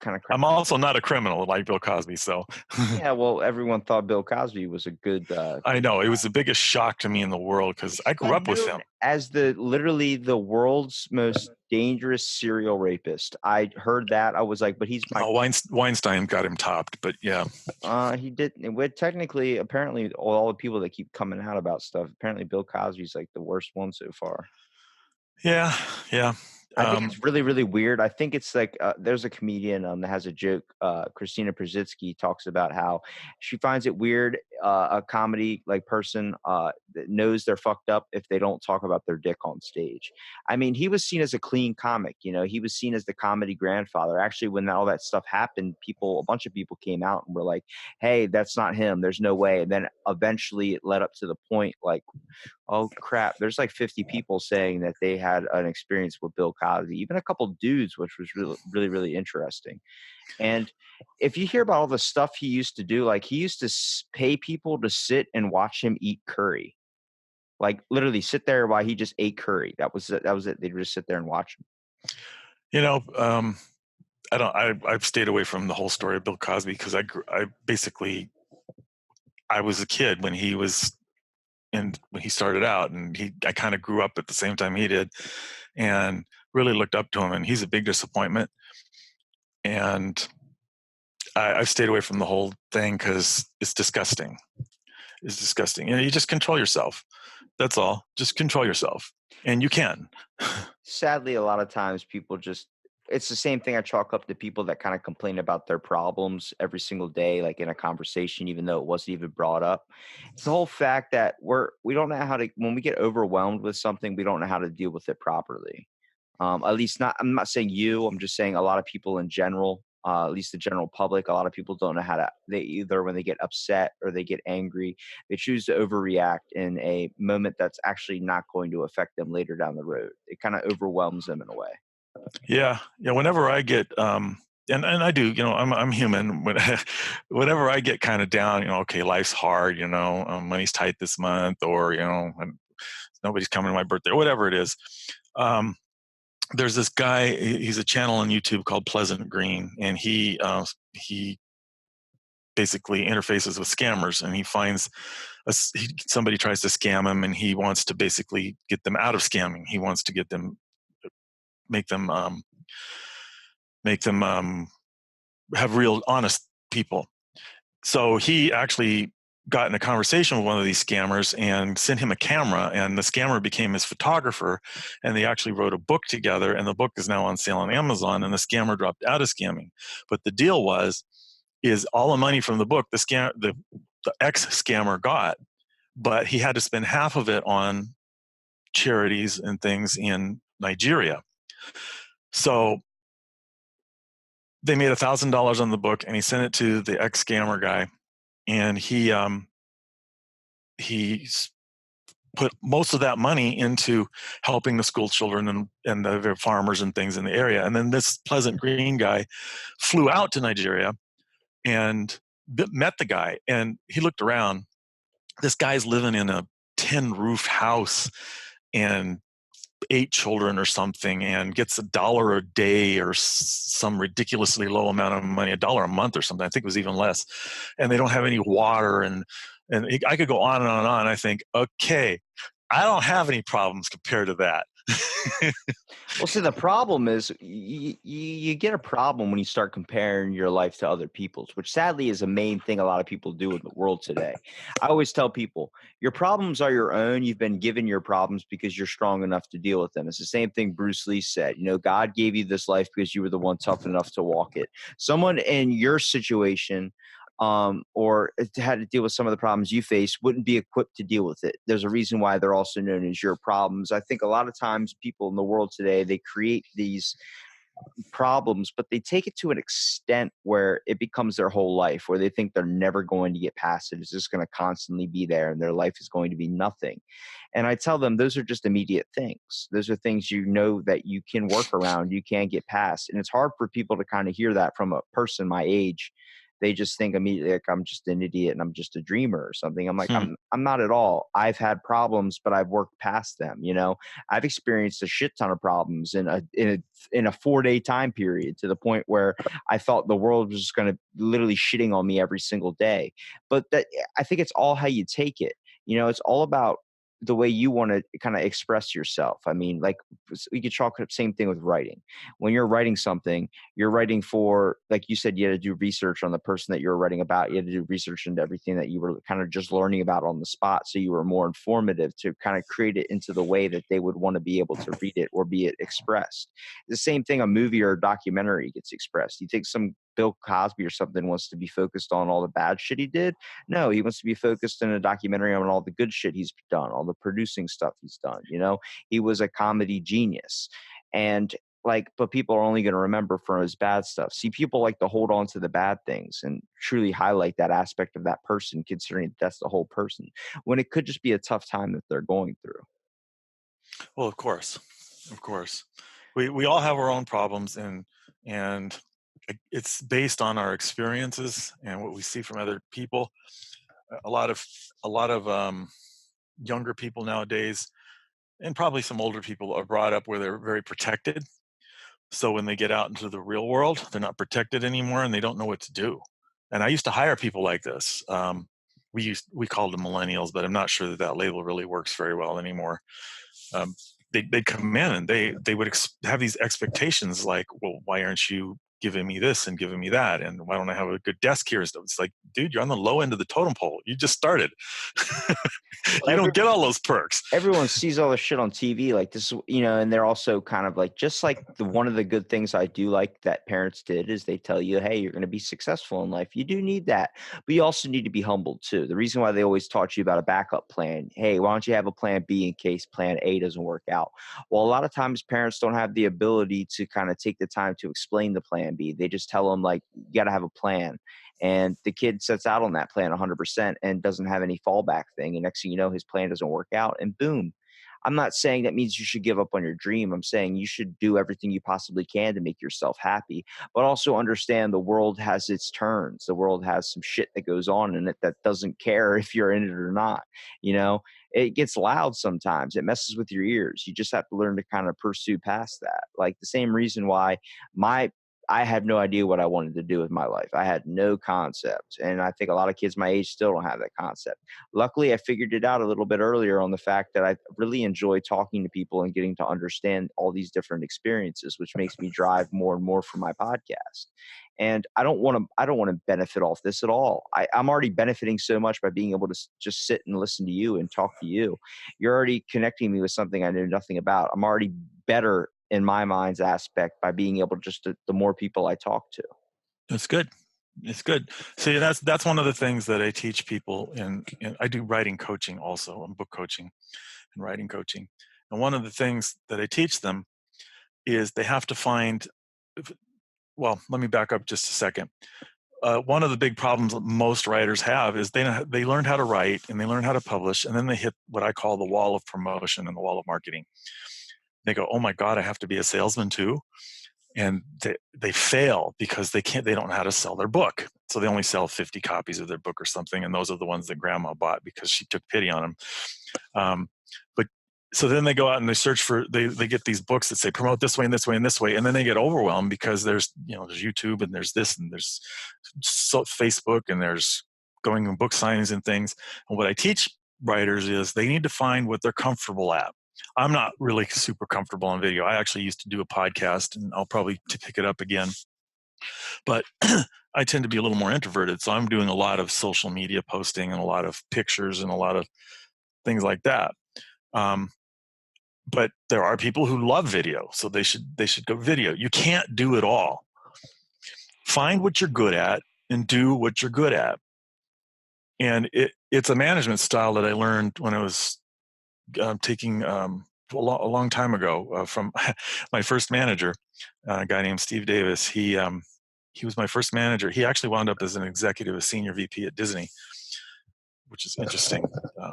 kind of I'm also not a criminal like Bill Cosby, so yeah. Well, everyone thought Bill Cosby was a good. I know it was the biggest shock to me in the world because I grew up with him. As literally the world's most dangerous serial rapist. I heard that. I was like, but he's my. Weinstein got him topped, but yeah. He did. Technically, apparently, all the people that keep coming out about stuff. Apparently, Bill Cosby's like the worst one so far. Yeah, yeah. I think it's really, really weird. I think it's like there's a comedian that has a joke. Christina Przitsky talks about how she finds it weird a comedy like person that knows they're fucked up if they don't talk about their dick on stage. I mean, he was seen as a clean comic. You know, he was seen as the comedy grandfather. Actually, when all that stuff happened, a bunch of people came out and were like, "Hey, that's not him. There's no way." And then eventually, it led up to the point like, oh crap, there's like 50 people saying that they had an experience with Bill Cosby, even a couple dudes, which was really, really, really interesting. And if you hear about all the stuff he used to do, like he used to pay people to sit and watch him eat curry, like literally sit there while he just ate curry. That was it. They'd just sit there and watch him. You know, I've stayed away from the whole story of Bill Cosby because I was a kid when he was and when he started out, and I kind of grew up at the same time he did, and really looked up to him. And he's a big disappointment. And I've stayed away from the whole thing because it's disgusting. It's disgusting. You just control yourself. That's all. Just control yourself, and you can. Sadly, a lot of times people just it's the same thing I chalk up to people that kind of complain about their problems every single day, like in a conversation, even though it wasn't even brought up. It's the whole fact that we don't know how to when we get overwhelmed with something, we don't know how to deal with it properly. At least not. I'm not saying you. I'm just saying a lot of people in general. At least the general public, a lot of people don't know how to. They either when they get upset or they get angry, they choose to overreact in a moment that's actually not going to affect them later down the road. It kind of overwhelms them in a way. Yeah. Whenever I get and I do, I'm human. Whenever I get kind of down, okay, life's hard, money's tight this month, or nobody's coming to my birthday, or whatever it is. There's this guy. He's a channel on YouTube called Pleasant Green, and he basically interfaces with scammers, and he finds somebody tries to scam him, and he wants to basically get them out of scamming. He wants to get them, make them have real honest people. So he actually got in a conversation with one of these scammers and sent him a camera, and the scammer became his photographer, and they actually wrote a book together, and the book is now on sale on Amazon, and the scammer dropped out of scamming. But the deal is all the money from the book the ex-scammer got, but he had to spend half of it on charities and things in Nigeria. So they made $1,000 on the book, and he sent it to the ex-scammer guy, and he put most of that money into helping the school children and the farmers and things in the area. And then this Pleasant Green guy flew out to Nigeria and met the guy, and he looked around. This guy's living in a tin roof house and 8 children or something, and gets $1 a day or some ridiculously low amount of money, $1 a month or something. I think it was even less. And they don't have any water, and I could go on and on and on. I think, okay, I don't have any problems compared to that. Well, see, the problem is you get a problem when you start comparing your life to other people's, which sadly is a main thing a lot of people do in the world today. I always tell people, your problems are your own. You've been given your problems because you're strong enough to deal with them. It's the same thing Bruce Lee said. God gave you this life because you were the one tough enough to walk it. Someone in your situation or had to deal with some of the problems you face wouldn't be equipped to deal with it. There's a reason why they're also known as your problems. I think a lot of times people in the world today, they create these problems, but they take it to an extent where it becomes their whole life, where they think they're never going to get past it. It's just going to constantly be there and their life is going to be nothing. And I tell them those are just immediate things. Those are things that you can work around, you can get past. And it's hard for people to kind of hear that from a person my age. They just think immediately like I'm just an idiot and I'm just a dreamer or something. I'm like, Hmm. I'm not at all. I've had problems, but I've worked past them. I've experienced a shit ton of problems in a 4-day time period, to the point where I thought the world was just going to literally shitting on me every single day. But I think it's all how you take it. It's all about the way you want to kind of express yourself. I mean, like, we could chalk it same thing with writing. When you're writing something, you're writing for, like you said, you had to do research on the person that you were writing about. You had to do research into everything that you were kind of just learning about on the spot. So you were more informative to kind of create it into the way that they would want to be able to read it or be it expressed. The same thing, a movie or a documentary gets expressed. You think some Bill Cosby or something wants to be focused on all the bad shit he did? No, he wants to be focused in a documentary on all the good shit he's done, all the producing stuff he's done. He was a comedy genius. And but people are only going to remember from his bad stuff. See, people like to hold on to the bad things and truly highlight that aspect of that person, considering that's the whole person, when it could just be a tough time that they're going through. Well, of course. We all have our own problems, and it's based on our experiences and what we see from other people. A lot of younger people nowadays, and probably some older people, are brought up where they're very protected. So when they get out into the real world, they're not protected anymore, and they don't know what to do. And I used to hire people like this. We called them millennials, but I'm not sure that label really works very well anymore. Um, they'd come in and they would have these expectations like, well, why aren't you giving me this and giving me that, and why don't I have a good desk here and stuff? It's like, dude, you're on the low end of the totem pole. You just started. You Every don't get all those perks. Everyone sees all this shit on TV, like this, and they're also kind of like, just like one of the good things I do like that parents did is they tell you, hey, you're going to be successful in life. You do need that, but you also need to be humbled too. The reason why they always taught you about a backup plan, hey, why don't you have a plan B in case plan A doesn't work out? Well, a lot of times parents don't have the ability to kind of take the time to explain the plan B. They just tell them, like, you got to have a plan. And the kid sets out on that plan 100% and doesn't have any fallback thing. And next thing you know, his plan doesn't work out, and boom. I'm not saying that means you should give up on your dream. I'm saying you should do everything you possibly can to make yourself happy, but also understand the world has its turns. The world has some shit that goes on in it that doesn't care if you're in it or not. It gets loud sometimes. It messes with your ears. You just have to learn to kind of pursue past that. Like, the same reason why I had no idea what I wanted to do with my life. I had no concept. And I think a lot of kids my age still don't have that concept. Luckily, I figured it out a little bit earlier on the fact that I really enjoy talking to people and getting to understand all these different experiences, which makes me drive more and more for my podcast. And I don't want to benefit off this at all. I'm already benefiting so much by being able to just sit and listen to you and talk to you. You're already connecting me with something I knew nothing about. I'm already better in my mind's aspect by being able the more people I talk to. It's good. It's good. See, that's one of the things that I teach people, and I do writing coaching also. I'm book coaching and writing coaching. And one of the things that I teach them is they have to find. Well, let me back up just a second. One of the big problems that most writers have is they learned how to write and they learn how to publish, and then they hit what I call the wall of promotion and the wall of marketing. They go, "Oh my God, I have to be a salesman too." And they fail because they don't know how to sell their book. So they only sell 50 copies of their book or something, and those are the ones that grandma bought because she took pity on them. But so then they go out and they search for they get these books that say promote this way and this way and this way, and then they get overwhelmed because there's YouTube and there's this and there's Facebook and there's going in book signings and things. And what I teach writers is they need to find what they're comfortable at. I'm not really super comfortable on video. I actually used to do a podcast, and I'll probably pick it up again. But I tend to be a little more introverted, so I'm doing a lot of social media posting and a lot of pictures and a lot of things like that. But there are people who love video, so they should go video. You can't do it all. Find what you're good at and do what you're good at. And it's a management style that I learned when I was taking a long time ago from my first manager, a guy named Steve Davis. He was my first manager. He actually wound up as an executive, a senior VP at Disney, which is interesting.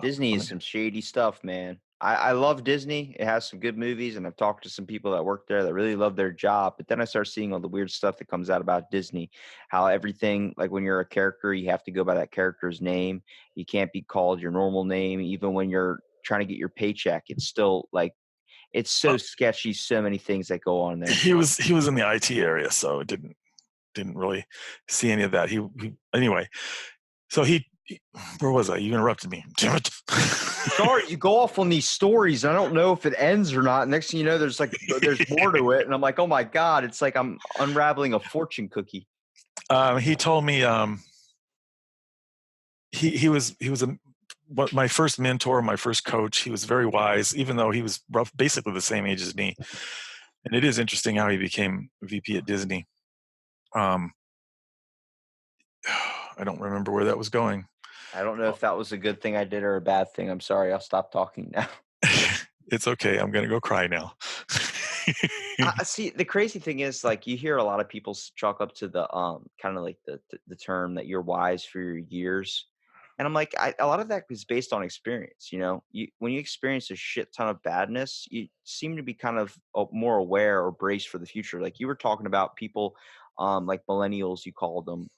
Disney is some shady stuff, man. I love Disney. It has some good movies, and I've talked to some people that work there that really love their job. But then I start seeing all the weird stuff that comes out about Disney, how everything, like when you're a character, you have to go by that character's name. You can't be called your normal name, even when you're trying to get your paycheck. It's still like it's so sketchy. So many things that go on there. He was in the IT area, so it didn't really see any of that. Anyway. So where was I? You interrupted me. Damn it. Sorry, you go off on these stories. I don't know if it ends or not. Next thing you know, there's more to it, and I'm like, oh my god, it's like I'm unraveling a fortune cookie. He told me he was my first mentor, my first coach. He was very wise, even though he was basically the same age as me. And it is interesting how he became VP at Disney. I don't remember where that was going. I don't know if that was a good thing I did or a bad thing. I'm sorry. I'll stop talking now. It's okay. I'm going to go cry now. See, the crazy thing is, like, you hear a lot of people chalk up to the kind of like the term that you're wise for your years, and I'm like, a lot of that is based on experience. You know, when you experience a shit ton of badness, you seem to be kind of more aware or braced for the future. Like you were talking about people. Like millennials, you called them,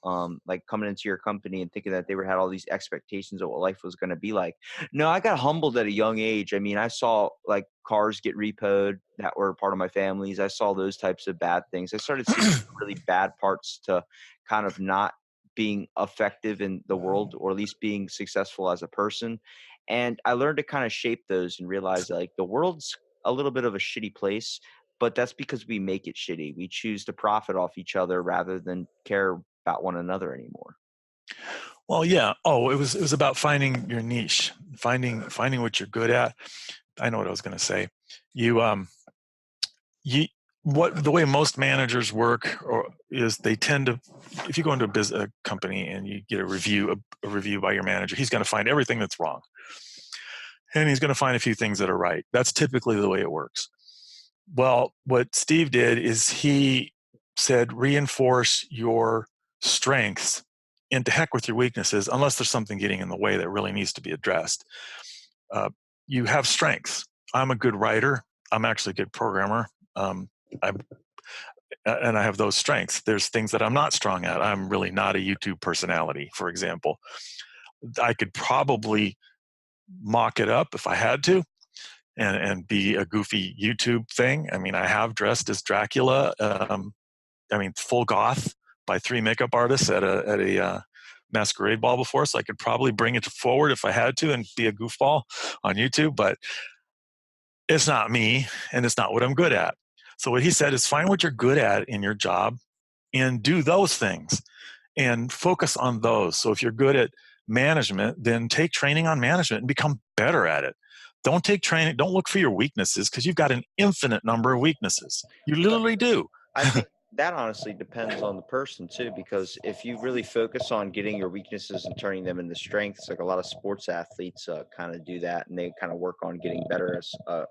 like coming into your company and thinking that they had all these expectations of what life was going to be like. No, I got humbled at a young age. I mean, I saw like cars get repoed that were part of my families. I saw those types of bad things. I started seeing really bad parts to kind of not being effective in the world, or at least being successful as a person. And I learned to kind of shape those and realize that, like, the world's a little bit of a shitty place, but that's because we make it shitty. We choose to profit off each other rather than care about one another anymore. Well, yeah. Oh, it was about finding your niche, finding what you're good at. I know what I was going to say. The way most managers work is they tend to, if you go into a company and you get a review by your manager, he's going to find everything that's wrong, and he's going to find a few things that are right. That's typically the way it works. Well, what Steve did is he said, reinforce your strengths and to heck with your weaknesses, unless there's something getting in the way that really needs to be addressed. You have strengths. I'm a good writer. I'm actually a good programmer. And I have those strengths. There's things that I'm not strong at. I'm really not a YouTube personality, for example. I could probably mock it up if I had to, and be a goofy YouTube thing. I mean, I have dressed as Dracula. Full goth by 3 makeup artists at a masquerade ball before, so I could probably bring it forward if I had to and be a goofball on YouTube. But it's not me, and it's not what I'm good at. So what he said is find what you're good at in your job and do those things and focus on those. So if you're good at management, then take training on management and become better at it. Don't take training. Don't look for your weaknesses, because you've got an infinite number of weaknesses. You literally do. I think that honestly depends on the person too, because if you really focus on getting your weaknesses and turning them into strengths, like a lot of sports athletes kind of do that, and they kind of work on getting better as a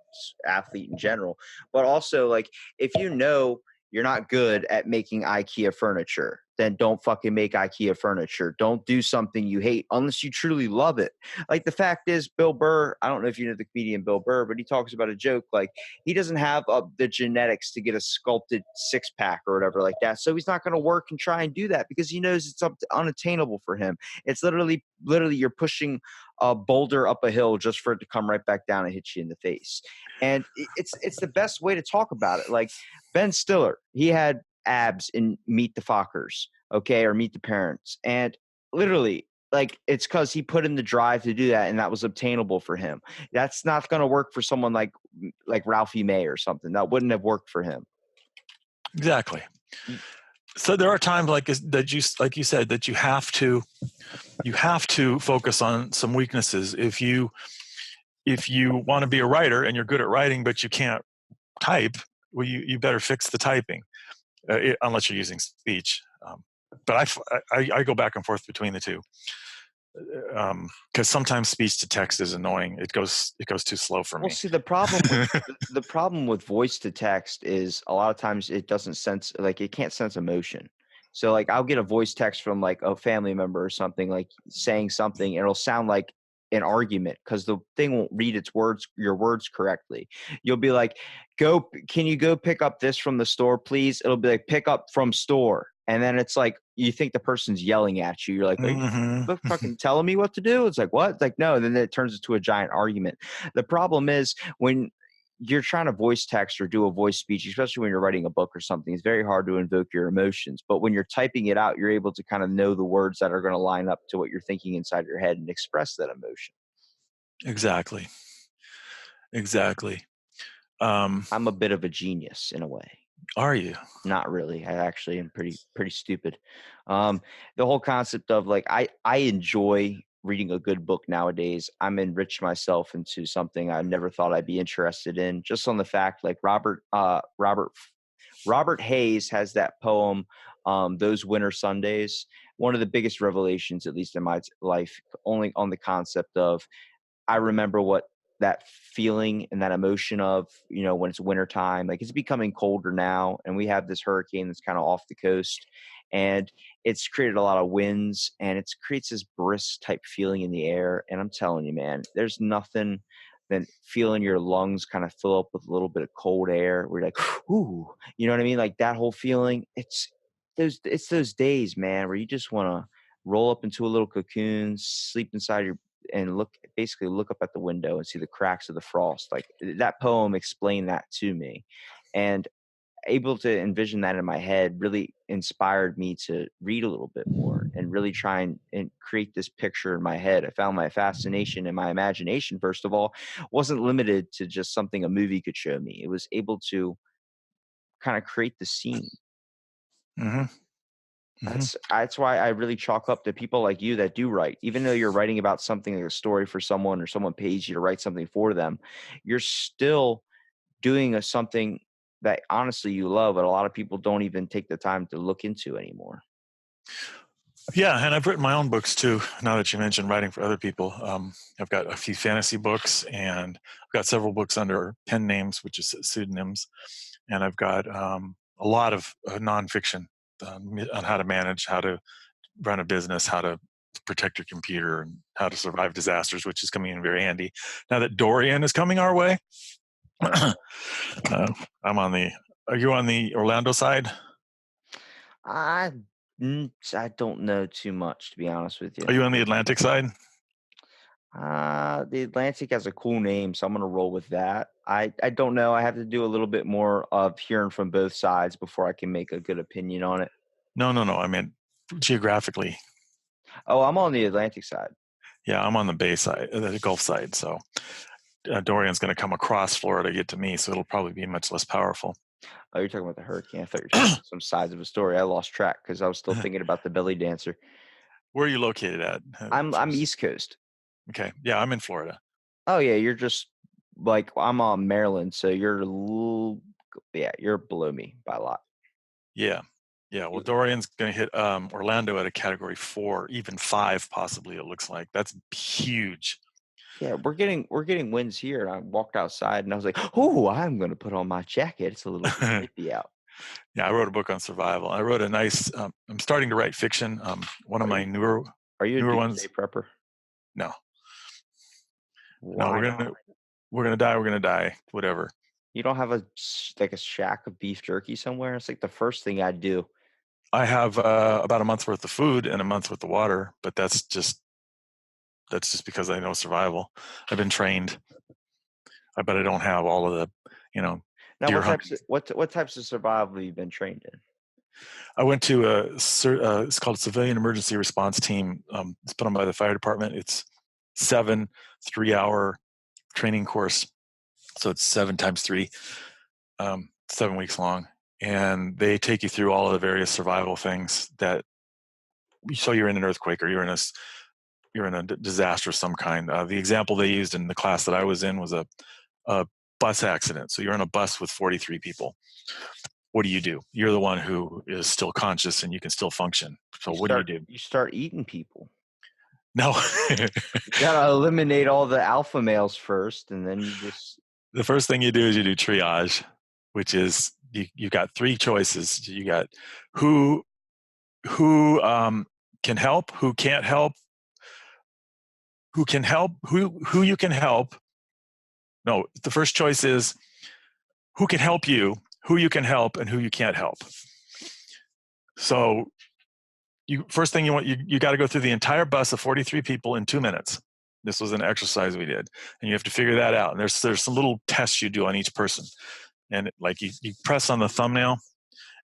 athlete in general. But also, like, if you know you're not good at making IKEA furniture, then don't fucking make IKEA furniture. Don't do something you hate unless you truly love it. Like, the fact is, Bill Burr, I don't know if you know the comedian Bill Burr, but he talks about a joke like, he doesn't have the genetics to get a sculpted six pack or whatever like that. So he's not going to work and try and do that because he knows it's unattainable for him. It's literally you're pushing a boulder up a hill just for it to come right back down and hit you in the face. And it's the best way to talk about it. Like Ben Stiller, he had abs in Meet the Fockers, okay, or Meet the Parents, and literally, like, it's because he put in the drive to do that, and that was obtainable for him. That's not going to work for someone like Ralphie May or something. That wouldn't have worked for him. Exactly. So there are times like you said, that you have to focus on some weaknesses. If you want to be a writer and you're good at writing but you can't type, well, you better fix the typing, unless you're using speech. But I go back and forth between the two. because sometimes speech to text is annoying. It goes too slow for Well, me. see, the problem with voice to text is a lot of times it doesn't sense, like, it can't sense emotion. So like I'll get a voice text from like a family member or something, like saying something, and it'll sound like an argument because the thing won't read your words correctly. You'll be like, can you go pick up this from the store, please? It'll be like, pick up from store. And then it's like you think the person's yelling at you. You're like, are you Hmm. fucking telling me what to do? It's like, what? It's like, no. And then it turns into a giant argument. The problem is when you're trying to voice text or do a voice speech, especially when you're writing a book or something, it's very hard to invoke your emotions. But when you're typing it out, you're able to kind of know the words that are going to line up to what you're thinking inside your head and express that emotion. Exactly. Exactly. I'm a bit of a genius in a way. Are you? Not really. I actually am pretty stupid. Um, the whole concept of like I enjoy reading a good book nowadays. I'm enriched myself into something I never thought I'd be interested in, just on the fact like Robert Hayes has that poem, Those Winter Sundays. One of the biggest revelations, at least in my life, only on the concept of I remember what that feeling and that emotion of, when it's wintertime, like it's becoming colder now, and we have this hurricane that's kind of off the coast, and it's created a lot of winds, and it creates this brisk type feeling in the air. And I'm telling you, man, there's nothing than feeling your lungs kind of fill up with a little bit of cold air. We're like, ooh, you know what I mean? Like that whole feeling. It's those days, man, where you just want to roll up into a little cocoon, sleep inside your and basically look up at the window and see the cracks of the frost. Like that poem explained that to me, and able to envision that in my head really inspired me to read a little bit more and really try and create this picture in my head. I found my fascination and my imagination, first of all, wasn't limited to just something a movie could show me. It was able to kind of create the scene. Hmm. Hmm. That's why I really chalk up to people like you that do write. Even though you're writing about something like a story for someone, or someone pays you to write something for them, you're still doing something that honestly you love, but a lot of people don't even take the time to look into anymore. Yeah, and I've written my own books too. Now that you mentioned writing for other people, I've got a few fantasy books, and I've got several books under pen names, which is pseudonyms, and I've got a lot of nonfiction on how to manage, how to run a business, how to protect your computer, and how to survive disasters, which is coming in very handy now that Dorian is coming our way. uh, I'm on the. Are you on the Orlando side? I I don't know too much, to be honest with you. Are you on the Atlantic side? The Atlantic has a cool name, so I'm gonna roll with that. I don't know. I have to do a little bit more of hearing from both sides before I can make a good opinion on it. No, no, no. I mean geographically. Oh, I'm on the Atlantic side. Yeah, I'm on the Bay side, the Gulf side. So Dorian's going to come across Florida to get to me, so it'll probably be much less powerful. Oh, you're talking about the hurricane. I thought you were talking about some sides of a story. I lost track because I was still thinking about the belly dancer. Where are you located at? I'm East Coast. Okay. Yeah, I'm in Florida. Oh yeah, you're just like I'm on Maryland, so you're below me by a lot. Yeah. Yeah. Well, Dorian's going to hit Orlando at a category 4, even 5, possibly. It looks like that's huge. Yeah, we're getting winds here, and I walked outside and I was like, "Oh, I'm going to put on my jacket. It's a little bit nippy out." Yeah, I wrote a book on survival. I wrote a nice. I'm starting to write fiction. One of Are my you newer are you a newer doomsday ones. prepper? No, no, Why not? we're gonna die. We're gonna die. Whatever. You don't have like a shack of beef jerky somewhere? It's like the first thing I'd do. I have about a month's worth of food and a month's worth of water, but that's just because I know survival. I've been trained, but I don't have all of the, you know, Now, deer what types hunting. of what types of survival have you been trained in? I went to it's called Civilian Emergency Response Team. It's put on by the fire department. It's 7 3-hour training course, so it's 7 times 3, 7 weeks long, and they take you through all of the various survival things that. So you're in an earthquake, or you're in a disaster of some kind. The example they used in the class that I was in was a bus accident. So you're on a bus with 43 people. What do you do? You're the one who is still conscious and you can still function. So You what do you start do? you start eating people. No. You gotta eliminate all the alpha males first, and then you just The first thing you do is you do triage, which is you got three choices. You got who can help, who can't help, who can help, who you can help. No, the first choice is who can help you, who you can help, and who you can't help. So first thing you got to go through the entire bus of 43 people in 2 minutes. This was an exercise we did, and you have to figure that out. And there's some little tests you do on each person, and like you press on the thumbnail,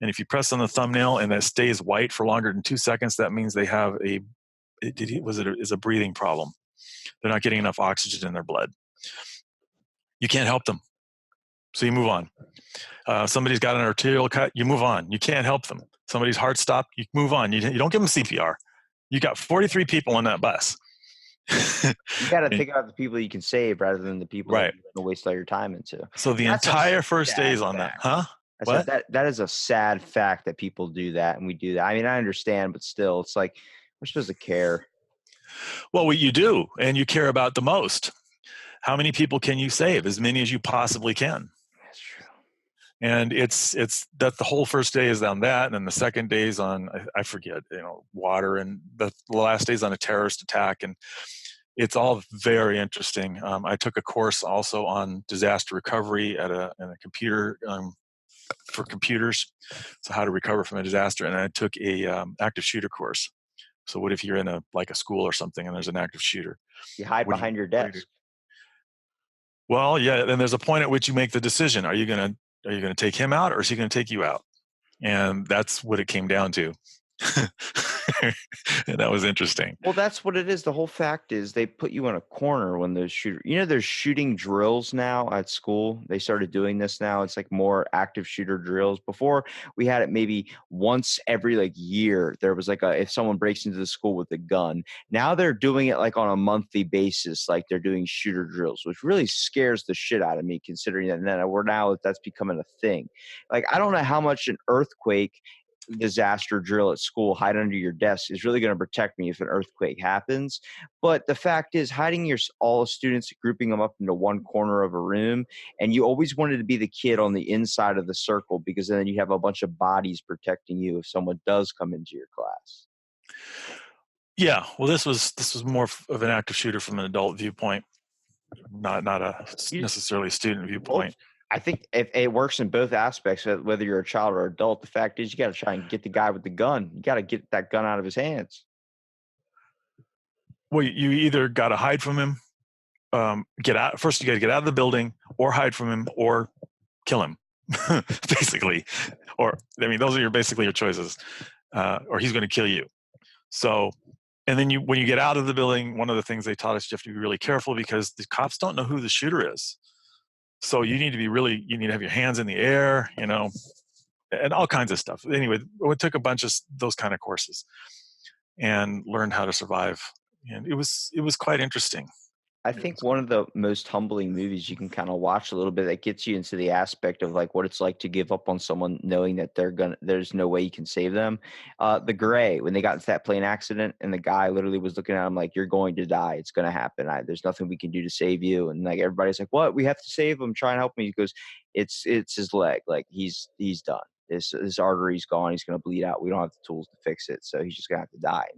and if you press on the thumbnail and that stays white for longer than 2 seconds, that means they have is a breathing problem. They're not getting enough oxygen in their blood. You can't help them, so you move on. Somebody's got an arterial cut, you move on. You can't help them. Somebody's heart stopped, you move on. You don't give them CPR. You got 43 people on that bus. you gotta think about the people you can save rather than the people that Right. you're gonna waste all your time into. So the That's a entire first day is sad on that. fact. Huh? I said What? that is a sad fact that people do that, and we do that. I mean, I understand, but still, it's like we're supposed to care. Well, what you do, and you care about the most. How many people can you save? As many as you possibly can. That's true. And it's that the whole first day is on that, and then the second day is on I forget, water, and the last day is on a terrorist attack, and it's all very interesting. I took a course also on disaster recovery at a computer for computers, so how to recover from a disaster, and I took a active shooter course. So what if you're in a school or something and there's an active shooter? You hide What do you behind your what do you do? desk. Well, yeah, then there's a point at which you make the decision. Are you gonna take him out, or is he gonna take you out? And that's what it came down to. And that was interesting. Well, that's what it is. The whole fact is they put you in a corner when those there's shooting drills now at school. They started doing this now. It's like more active shooter drills. Before we had it maybe once every year. There was if someone breaks into the school with a gun. Now they're doing it like on a monthly basis, like they're doing shooter drills, which really scares the shit out of me considering that that's becoming a thing. Like I don't know how much an earthquake disaster drill at school, hide under your desk, is really going to protect me if an earthquake happens. But the fact is, hiding all the students, grouping them up into one corner of a room, and you always wanted to be the kid on the inside of the circle because then you have a bunch of bodies protecting you if someone does come into your class. Yeah, well, this was more of an active shooter from an adult viewpoint, not a You, necessarily student both, viewpoint. I think if it works in both aspects, whether you're a child or adult, the fact is you got to try and get the guy with the gun. You got to get that gun out of his hands. Well, you either got to hide from him, get out first. You got to get out of the building, or hide from him, or kill him, basically. Or I mean, those are basically your choices. Or he's going to kill you. So, and then when you get out of the building, one of the things they taught us, you have to be really careful because the cops don't know who the shooter is. So you need to have your hands in the air, and all kinds of stuff. Anyway, we took a bunch of those kind of courses and learned how to survive, and it was quite interesting. I think one of the most humbling movies you can kind of watch a little bit that gets you into the aspect of what it's like to give up on someone knowing that there's no way you can save them. The Gray, when they got into that plane accident and the guy literally was looking at him like, "You're going to die. It's going to happen. There's nothing we can do to save you." And everybody's like, "What? We have to save him. Try and help me." He goes, "It's his leg. Like he's done. His artery's gone. He's going to bleed out. We don't have the tools to fix it. So he's just going to have to die."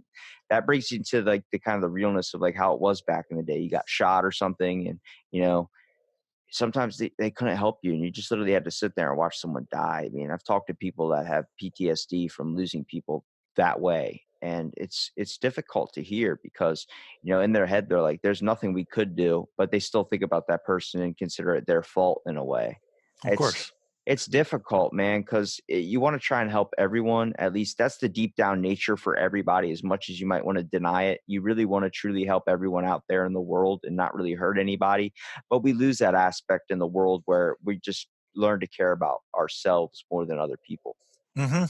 That brings you to the kind of the realness of how it was back in the day. You got shot or something, and sometimes they couldn't help you, and you just literally had to sit there and watch someone die. I mean, I've talked to people that have PTSD from losing people that way, and it's difficult to hear because in their head they're like, "There's nothing we could do," but they still think about that person and consider it their fault in a way. Of It's course. it's difficult, man, because you want to try and help everyone. At least that's the deep down nature for everybody. As much as you might want to deny it, you really want to truly help everyone out there in the world and not really hurt anybody. But we lose that aspect in the world where we just learn to care about ourselves more than other people. Hmm.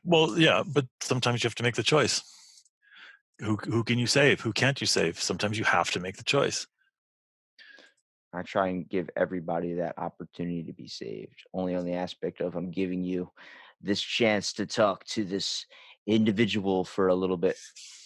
Well, yeah, but sometimes you have to make the choice. Who can you save? Who can't you save? Sometimes you have to make the choice. I try and give everybody that opportunity to be saved, only on the aspect of I'm giving you this chance to talk to this individual for a little bit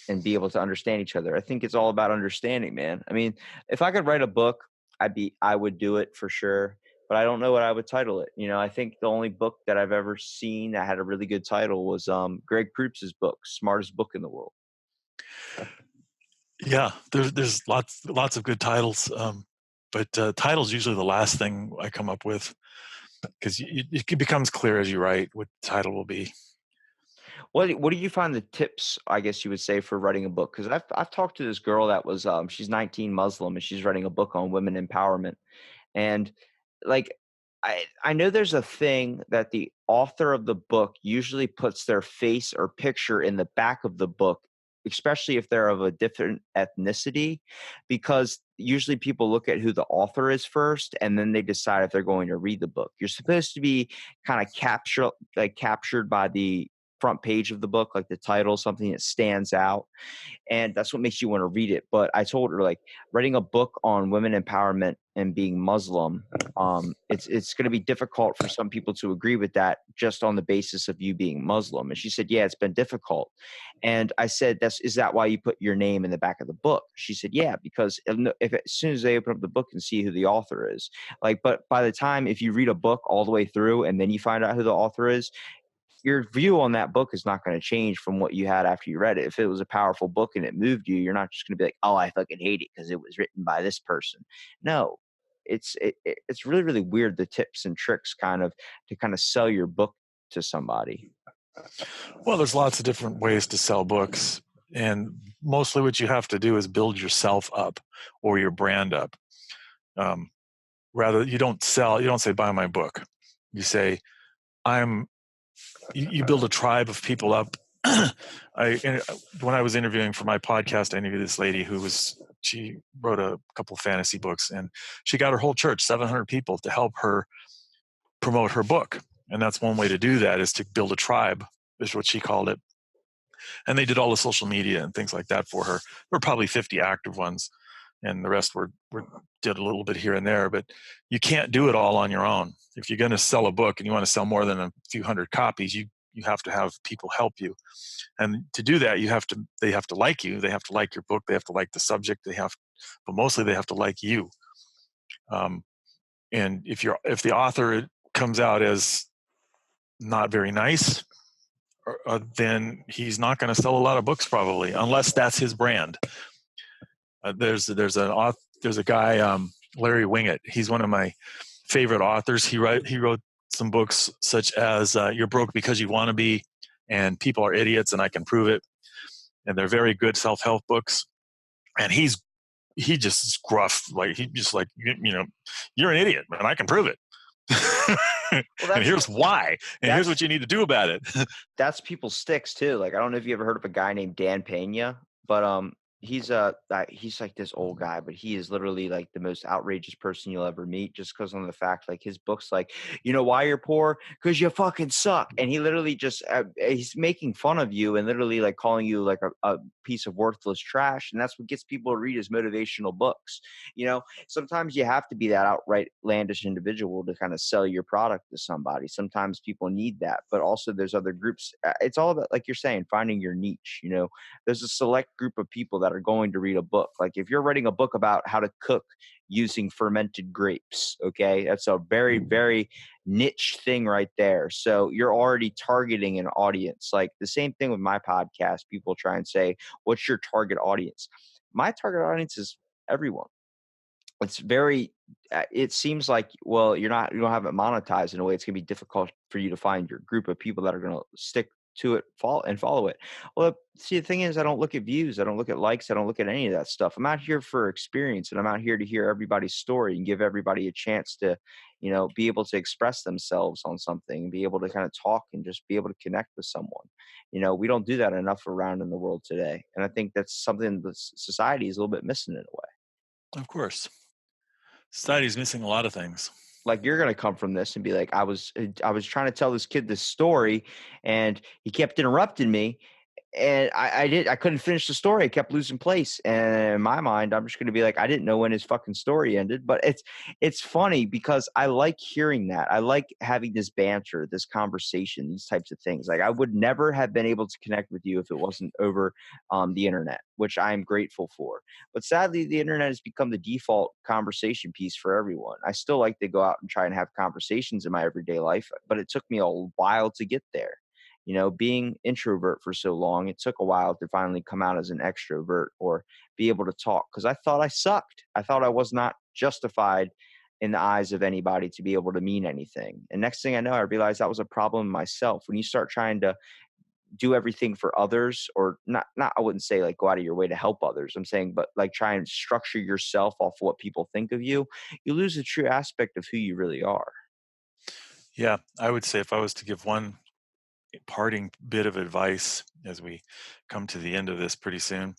and be able to understand each other. I think it's all about understanding, man. I mean, if I could write a book, I would do it for sure, but I don't know what I would title it. I think the only book that I've ever seen that had a really good title was Greg Proops's book, Smartest Book in the World. Yeah, there's lots of good titles, but title's usually the last thing I come up with, because it becomes clear as you write what the title will be. What do you find the tips, I guess you would say, for writing a book? Because I've talked to this girl that was she's 19, Muslim, and she's writing a book on women empowerment. And like I know there's a thing that the author of the book usually puts their face or picture in the back of the book, especially if they're of a different ethnicity, because usually people look at who the author is first and then they decide if they're going to read the book. You're supposed to be kind of captured by the front page of the book, like the title, something that stands out, and that's what makes you want to read it. But I told her, like, writing a book on women empowerment and being Muslim, it's going to be difficult for some people to agree with that just on the basis of you being Muslim. And she said, yeah, it's been difficult. And I said, is that why you put your name in the back of the book? She said, yeah, because if as soon as they open up the book and see who the author is, like, but by the time, if you read a book all the way through and then you find out who the author is, your view on that book is not going to change from what you had after you read it. If it was a powerful book and it moved you, you're not just going to be like, oh, I fucking hate it because it was written by this person. No, it's really, really weird, the tips and tricks to kind of sell your book to somebody. Well, there's lots of different ways to sell books, and mostly what you have to do is build yourself up or your brand up. Rather, you don't say, buy my book. You say, you build a tribe of people up. When I was interviewing for my podcast, I interviewed this lady she wrote a couple of fantasy books, and she got her whole church, 700 people, to help her promote her book. And that's one way to do that, is to build a tribe, is what she called it. And they did all the social media and things like that for her. There were probably 50 active ones, and the rest were did a little bit here and there. But you can't do it all on your own. If you're going to sell a book and you want to sell more than a few hundred copies, you have to have people help you. And to do that, they have to like you. They have to like your book. They have to like the subject. But mostly they have to like you. And if the author comes out as not very nice, then he's not going to sell a lot of books, probably, unless that's his brand. There's a guy, Larry Wingett. He's one of my favorite authors. He wrote some books such as You're Broke Because You Want to Be, and People Are Idiots and I Can Prove It. And they're very good self-help books. And he just is gruff. Like, he just like, you're an idiot and I can prove it. Well, and here's why. And here's what you need to do about it. That's people's sticks too. Like, I don't know if you ever heard of a guy named Dan Pena, but he's like this old guy, but he is literally like the most outrageous person you'll ever meet, just because on the fact, like, his books, like, you know why you're poor? Because you fucking suck. And he literally just he's making fun of you and literally like calling you like a piece of worthless trash. And that's what gets people to read his motivational books. Sometimes you have to be that outright landish individual to kind of sell your product to somebody. Sometimes people need that, but also there's other groups. It's all about, like you're saying, finding your niche. There's a select group of people that are going to read a book. Like, if you're writing a book about how to cook using fermented grapes, okay, that's a very, very niche thing right there. So you're already targeting an audience. Like, the same thing with my podcast. People try and say, what's your target audience? My target audience is everyone. It's very it seems like, well, you don't have it monetized in a way. It's gonna be difficult for you to find your group of people that are gonna stick to it, follow it. Well, see, the thing is, I don't look at views, I don't look at likes, I don't look at any of that stuff. I'm out here for experience, and I'm out here to hear everybody's story and give everybody a chance to, be able to express themselves on something, be able to kind of talk and just be able to connect with someone. We don't do that enough around in the world today, and I think that's something that society is a little bit missing in a way. Of course. Society's missing a lot of things. Like, you're going to come from this and be like, I was trying to tell this kid this story and he kept interrupting me. and I couldn't finish the story. I kept losing place. And in my mind, I'm just going to be like, I didn't know when his fucking story ended. But it's funny because I like hearing that. I like having this banter, this conversation, these types of things. Like I would never have been able to connect with you if it wasn't over the internet, which I'm grateful for. But sadly, the internet has become the default conversation piece for everyone. I still like to go out and try and have conversations in my everyday life, but it took me a while to get there. Being introvert for so long, it took a while to finally come out as an extrovert or be able to talk because I thought I sucked. I thought I was not justified in the eyes of anybody to be able to mean anything. And next thing I know, I realized that was a problem myself. When you start trying to do everything for others, or not, I wouldn't say like go out of your way to help others. I'm saying, but like try and structure yourself off what people think of you, you lose the true aspect of who you really are. Yeah, I would say if I was to give one parting bit of advice as we come to the end of this pretty soon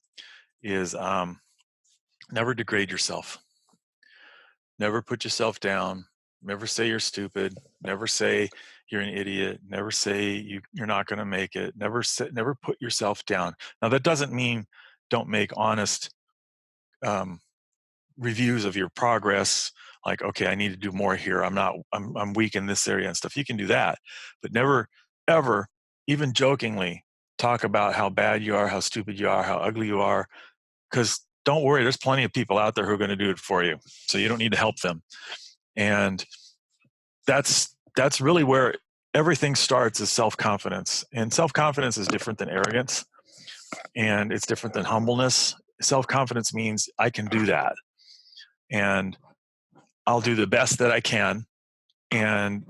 is never degrade yourself. Never put yourself down. Never say you're stupid. Never say you're an idiot. Never say you're not going to make it. Never put yourself down. Now that doesn't mean don't make honest reviews of your progress. Like, okay, I need to do more here. I'm weak in this area and stuff. You can do that, but never, ever, even jokingly, talk about how bad you are, how stupid you are, how ugly you are. Because don't worry, there's plenty of people out there who are going to do it for you. So you don't need to help them. And that's really where everything starts, is self-confidence. And self-confidence is different than arrogance, and it's different than humbleness. Self-confidence means I can do that, and I'll do the best that I can. And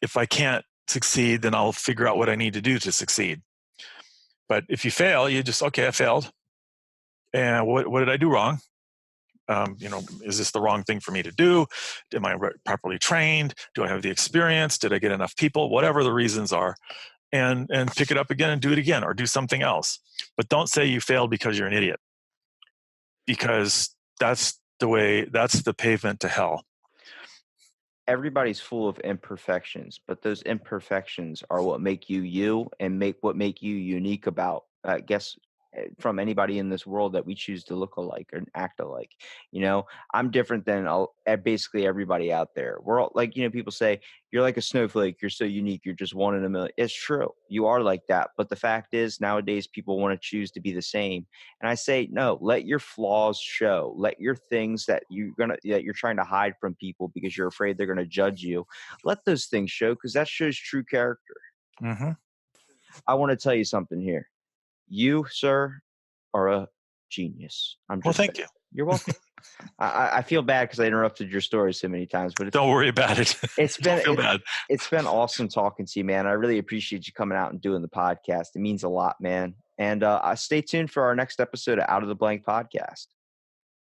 if I can't succeed, then I'll figure out what I need to do to succeed. But if you fail, you just, okay, I failed. And what did I do wrong? Is this the wrong thing for me to do? Am I properly trained? Do I have the experience? Did I get enough people? Whatever the reasons are, and pick it up again and do it again, or do something else. But don't say you failed because you're an idiot, because that's the pavement to hell. Everybody's full of imperfections, but those imperfections are what make you you and make you unique about, I guess, from anybody in this world that we choose to look alike and act alike. I'm different than basically everybody out there. We're all like, people say you're like a snowflake. You're so unique. You're just one in a million. It's true. You are like that. But the fact is, nowadays people want to choose to be the same. And I say, no, let your flaws show. Let your things that you're trying to hide from people because you're afraid they're gonna judge you. Let those things show, because that shows true character. Mm-hmm. I want to tell you something here. You, sir, are a genius. Well, thank you. You're welcome. I feel bad because I interrupted your story so many times, but don't worry about it. It's been don't feel bad. It's been awesome talking to you, man. I really appreciate you coming out and doing the podcast. It means a lot, man. And stay tuned for our next episode of Out of the Blank podcast.